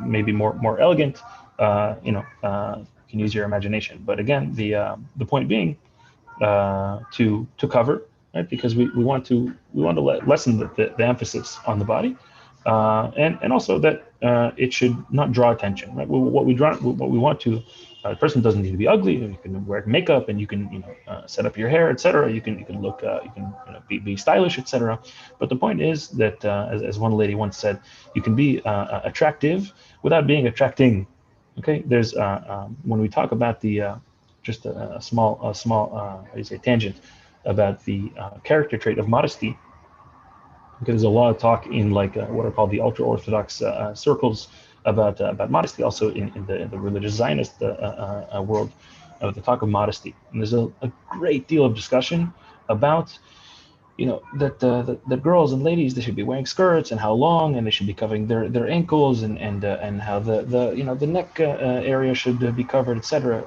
maybe more elegant, you can use your imagination. But again, the point being to cover, right? Because we want to lessen the emphasis on the body, and also that it should not draw attention, right? What we want to, the person doesn't need to be ugly. You can wear makeup, and you can set up your hair, etc. You can look, be stylish, etc. But the point is that, as one lady once said, you can be attractive without being attracting. Okay, there's when we talk about the just a small how do you say, tangent about the character trait of modesty. Okay, there's a lot of talk in what are called the ultra-Orthodox circles about modesty, also in the religious Zionist world, the talk of modesty. And there's a great deal of discussion about that girls and ladies, they should be wearing skirts, and how long, and they should be covering their ankles, and how the neck area should be covered, etc.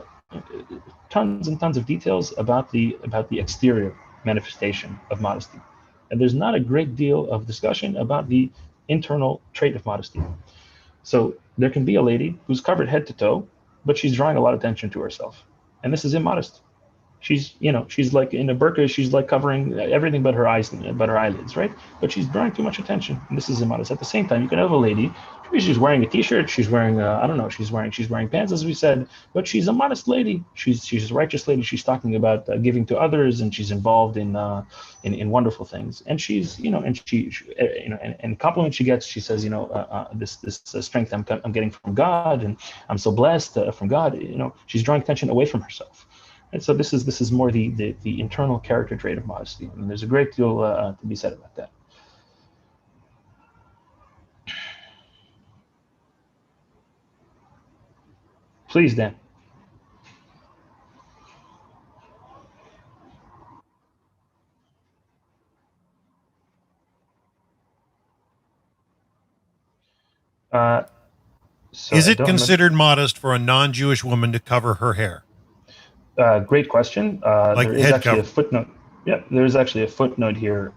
Tons and tons of details about the exterior manifestation of modesty. And there's not a great deal of discussion about the internal trait of modesty. So there can be a lady who's covered head to toe, but she's drawing a lot of attention to herself, and this is immodest. She's like in a burqa, she's like covering everything but her eyes, but her eyelids, right? But she's drawing too much attention, and this is immodest. At the same time, you can have a lady, she's wearing a t-shirt, she's wearing she's wearing pants, as we said, but she's a modest lady. She's a righteous lady. She's talking about giving to others, and she's involved in wonderful things. And she's and compliments she gets, she says, this strength I'm getting from God, and I'm so blessed from God. She's drawing attention away from herself. And so this is more the internal character trait of modesty. And there's a great deal to be said about that. Please, Dan. Is it considered modest for a non-Jewish woman to cover her hair? Great question. There is actually a footnote. Yeah, there's actually a footnote here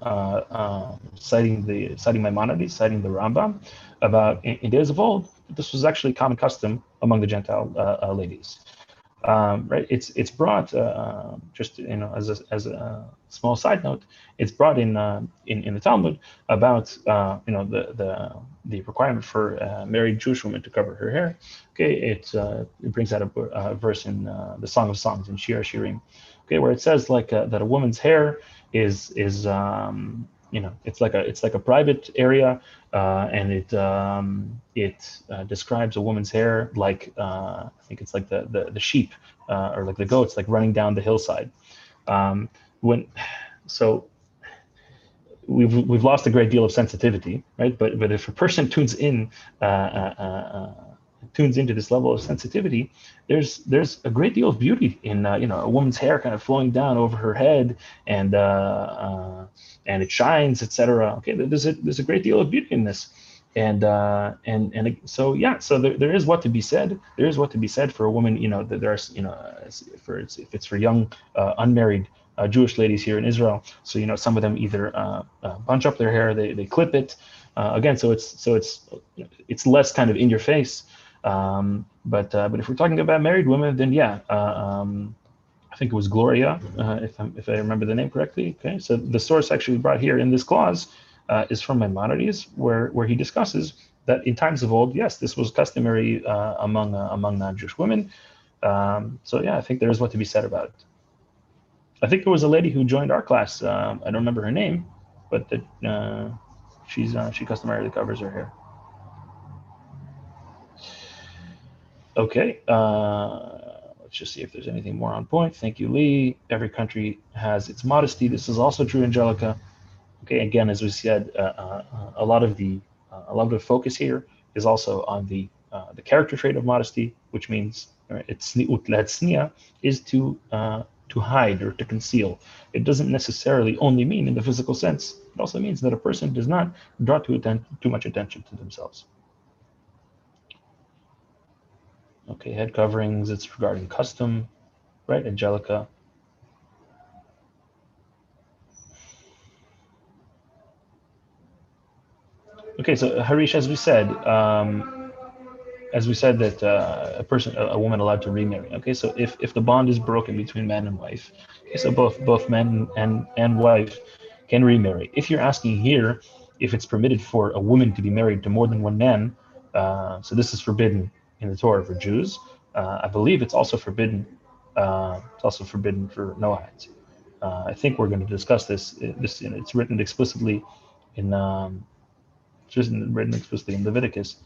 citing Maimonides, citing the Rambam, about in days of old, this was actually common custom among the Gentile ladies. right? It's brought just as a small side note. It's brought in the Talmud about the requirement for a married Jewish woman to cover her hair. Okay, it brings out a verse in the Song of Songs in Shir Shirim, okay, where it says like that a woman's hair is it's like a private area, and it describes a woman's hair like I think it's like the sheep or like the goats like running down the hillside. When so we've lost a great deal of sensitivity, right? But if a person tunes into this level of sensitivity, there's a great deal of beauty in a woman's hair kind of flowing down over her head, and it shines, etc. Okay, there's a great deal of beauty in this, so there is what to be said. There is what to be said for a woman, that there's if it's for young unmarried Jewish ladies here in Israel. So some of them either bunch up their hair, they clip it again. So it's less kind of in your face. But if we're talking about married women, then I think it was Gloria, if I remember the name correctly. Okay, so the source actually brought here in this clause is from Maimonides, where he discusses that in times of old, yes, this was customary among non-Jewish women. I think there is what to be said about it. I think there was a lady who joined our class. I don't remember her name, but she customarily covers her hair. Okay, let's just see if there's anything more on point. Thank you, Lee. Every country has its modesty. This is also true, Angelica. Okay, again, as we said, a lot of the focus here is also on the character trait of modesty, which means is to hide or to conceal. It doesn't necessarily only mean in the physical sense. It also means that a person does not draw too much attention to themselves. Okay, head coverings, it's regarding custom, right, Angelica? Okay, so Harish, as we said that a woman allowed to remarry. Okay, so if the bond is broken between man and wife, okay, so both man and wife can remarry. If you're asking here if it's permitted for a woman to be married to more than one man, so this is forbidden in the Torah for Jews. I believe it's also forbidden. It's also forbidden for Noahites. I think we're going to discuss this. It's written explicitly in Leviticus.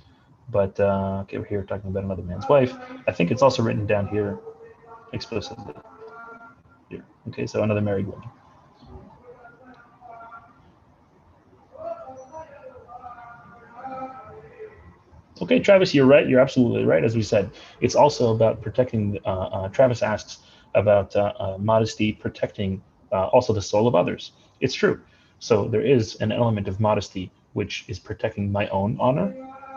But okay, we're here talking about another man's wife. I think it's also written down here explicitly. Here. Okay, so another married woman. Okay, Travis, you're right. You're absolutely right. As we said, it's also about protecting. Travis asks about modesty, protecting also the soul of others. It's true. So there is an element of modesty which is protecting my own honor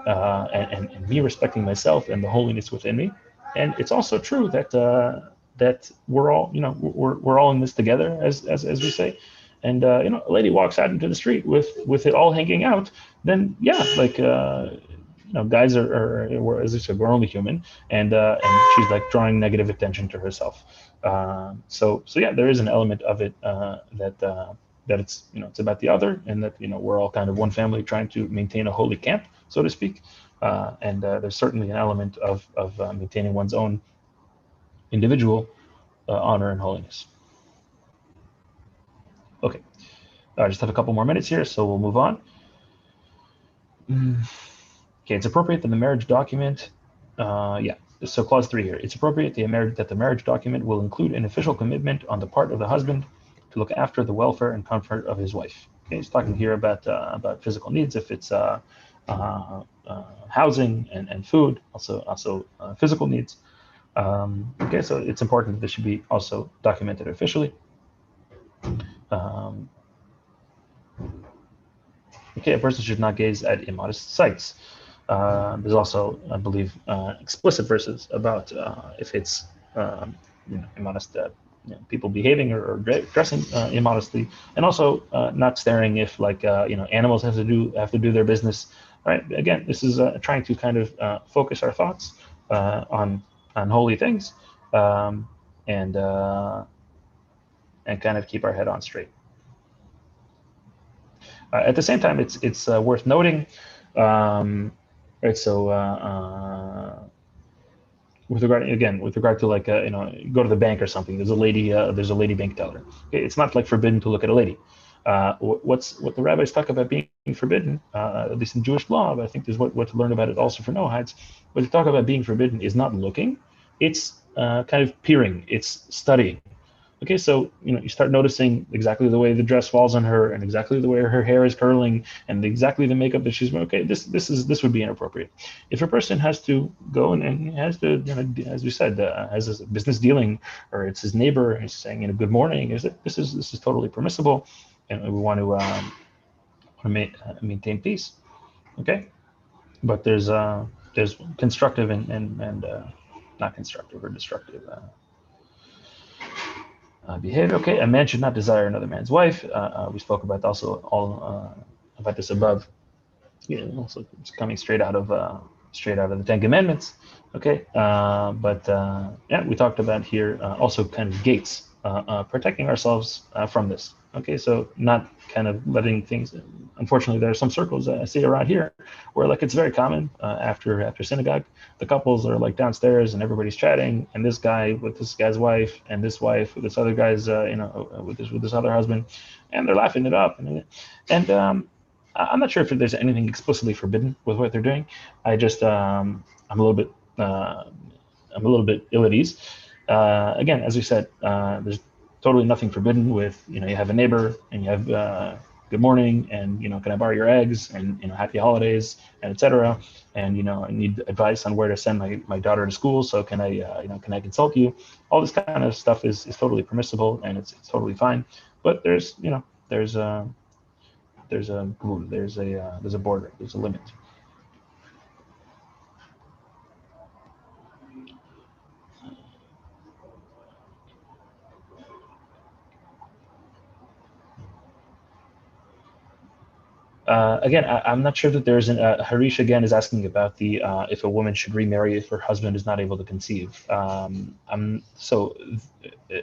and me respecting myself and the holiness within me. And it's also true that that we're all we're all in this together, as we say. And a lady walks out into the street with it all hanging out, then guys are as I said, we're only human, and she's like drawing negative attention to herself. So there is an element of it that it's it's about the other, and that we're all kind of one family trying to maintain a holy camp, so to speak. And there's certainly an element of maintaining one's own individual honor and holiness. Okay, I just have a couple more minutes here, so we'll move on. Okay, it's appropriate that the marriage document, so clause 3 here, it's appropriate that the marriage document will include an official commitment on the part of the husband to look after the welfare and comfort of his wife. Okay, he's talking here about physical needs, if it's housing and food, also physical needs. Okay, so it's important that this should be also documented officially. Okay, a person should not gaze at immodest sights. There's also, I believe, explicit verses about if it's immodest, people behaving or dressing immodestly, and also not staring if animals have to do their business. Right. Again, this is trying to kind of focus our thoughts on holy things, and kind of keep our head on straight. At the same time, it's worth noting, right? So with regard to like go to the bank or something. There's a lady bank teller. Okay, it's not like forbidden to look at a lady. What the rabbis talk about being forbidden, at least in Jewish law, but I think there's what to learn about it also for Noahides. What they talk about being forbidden is not looking, it's kind of peering, it's studying. Okay, so you start noticing exactly the way the dress falls on her, and exactly the way her hair is curling, and exactly the makeup that she's wearing. Okay, this would be inappropriate. If a person has to go and has to, as we said, has a business dealing, or it's his neighbor, and he's saying, good morning, this is totally permissible, and we want to maintain peace. Okay, but there's constructive and not constructive or destructive. Behavior. Okay, a man should not desire another man's wife. We spoke about about this above. Also it's coming straight out of the Ten Commandments. Okay, but we talked about here also kind of gates, protecting ourselves from this. Okay, so not kind of letting things. Unfortunately, there are some circles I see around here where like it's very common after synagogue, the couples are like downstairs and everybody's chatting, and this guy with this guy's wife, and this wife with this other guy's with this other husband, and they're laughing it up, and I'm not sure if there's anything explicitly forbidden with what they're doing. I just I'm a little bit ill at ease. Again, as we said, there's totally nothing forbidden with you have a neighbor and you have good morning and can I borrow your eggs and happy holidays and etc. And I need advice on where to send my daughter to school. So can I can I consult you? All this kind of stuff is totally permissible and it's totally fine. But there's there's a border, there's a limit. Again, I'm not sure that there's Harish again is asking about the if a woman should remarry if her husband is not able to conceive. So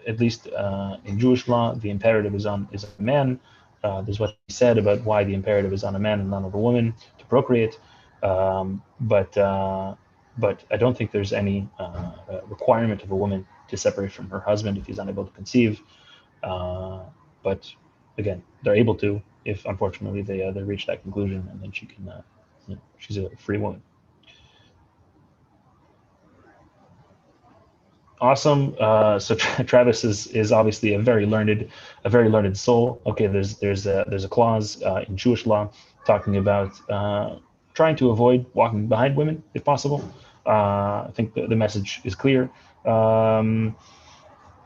at least in Jewish law, the imperative is a man. There's what he said about why the imperative is on a man and not on a woman to procreate. But I don't think there's any requirement of a woman to separate from her husband if he's unable to conceive. But again, they're able to if unfortunately they reach that conclusion, and then she can she's a free woman. Awesome. So Travis is obviously a very learned soul. Okay, there's a clause in Jewish law talking about trying to avoid walking behind women if possible. I think the message is clear.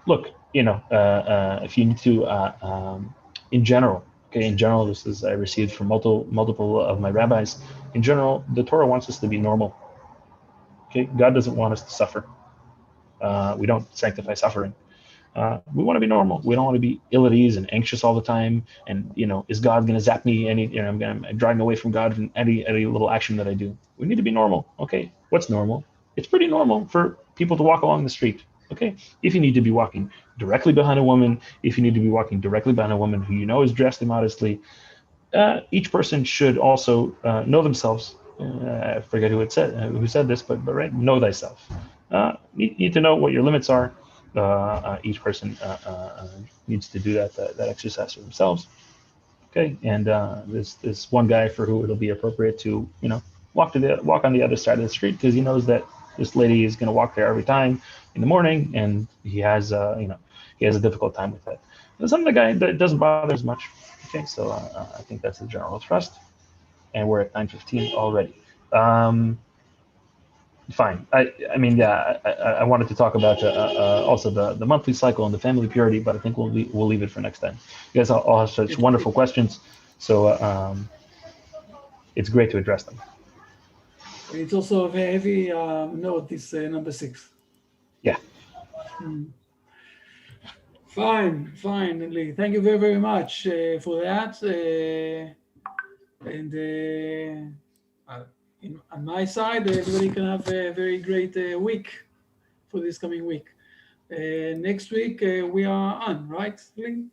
Look, if you need to, in general. Okay, in general, this is I received from multiple of my rabbis. In general, the Torah wants us to be normal. Okay, God doesn't want us to suffer. We don't sanctify suffering. We want to be normal. We don't want to be ill at ease and anxious all the time. And is God going to zap me? I'm driving away from God in any little action that I do. We need to be normal. Okay, what's normal? It's pretty normal for people to walk along the street. Okay, if you need to be walking directly behind a woman, if you need to be walking directly behind a woman who is dressed immodestly, each person should also know themselves. I forget who said this, but right, know thyself. Need to know what your limits are. Each person needs to do that exercise for themselves. Okay, and this one guy for who it'll be appropriate to walk on the other side of the street because he knows that this lady is going to walk there every time in the morning, and he has a difficult time with that. And some of the guy that doesn't bother as much. Okay, so I think that's the general thrust, and we're at 9:15 already. Fine. I wanted to talk about also the monthly cycle and the family purity, but I think we'll leave it for next time. You guys all have such wonderful questions, so it's great to address them. It's also a very heavy note, this number 6. Yeah. Fine, Lee. Thank you very, very much for that. On my side, everybody can have a very great week for this coming week. next week we are on, right, Lee?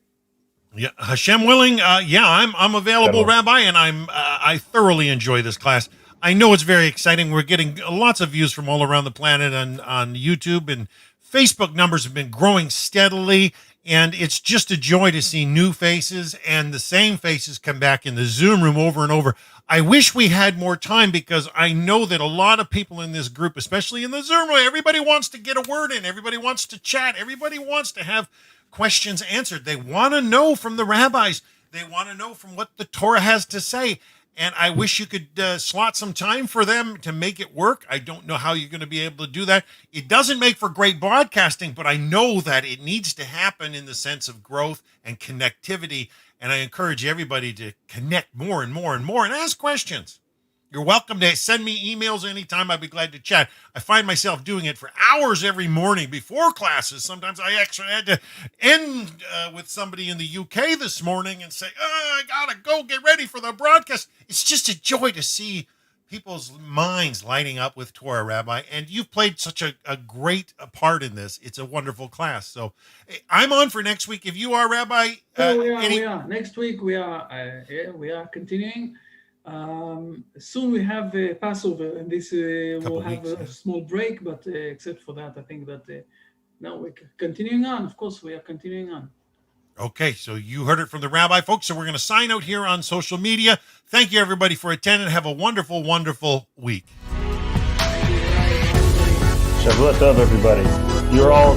Yeah, Hashem willing. I'm available, Shalom. Rabbi, and I thoroughly enjoy this class. I know it's very exciting. We're getting lots of views from all around the planet on YouTube, and Facebook numbers have been growing steadily. And it's just a joy to see new faces and the same faces come back in the Zoom room over and over. I wish we had more time because I know that a lot of people in this group, especially in the Zoom room, everybody wants to get a word in. Everybody wants to chat. Everybody wants to have questions answered. They want to know from the rabbis. They want to know from what the Torah has to say. And I wish you could slot some time for them to make it work. I don't know how you're going to be able to do that. It doesn't make for great broadcasting, but I know that it needs to happen in the sense of growth and connectivity. And I encourage everybody to connect more and more and more and ask questions. You're welcome to send me emails anytime. I'd be glad to chat. I find myself doing it for hours every morning before classes. Sometimes I actually had to end with somebody in the UK this morning and say, I got to go get ready for the broadcast. It's just a joy to see people's minds lighting up with Torah, Rabbi. And you've played such a great part in this. It's a wonderful class. So I'm on for next week. If you are, Rabbi. We are. Next week we are continuing. Soon we have Passover, and this will have a small break, but except for that, I think that now we're continuing on. Of course, we are continuing on. Okay, so you heard it from the Rabbi, folks. So we're going to sign out here on social media. Thank you, everybody, for attending. Have a wonderful, wonderful week. Shavua Tov, everybody. You're all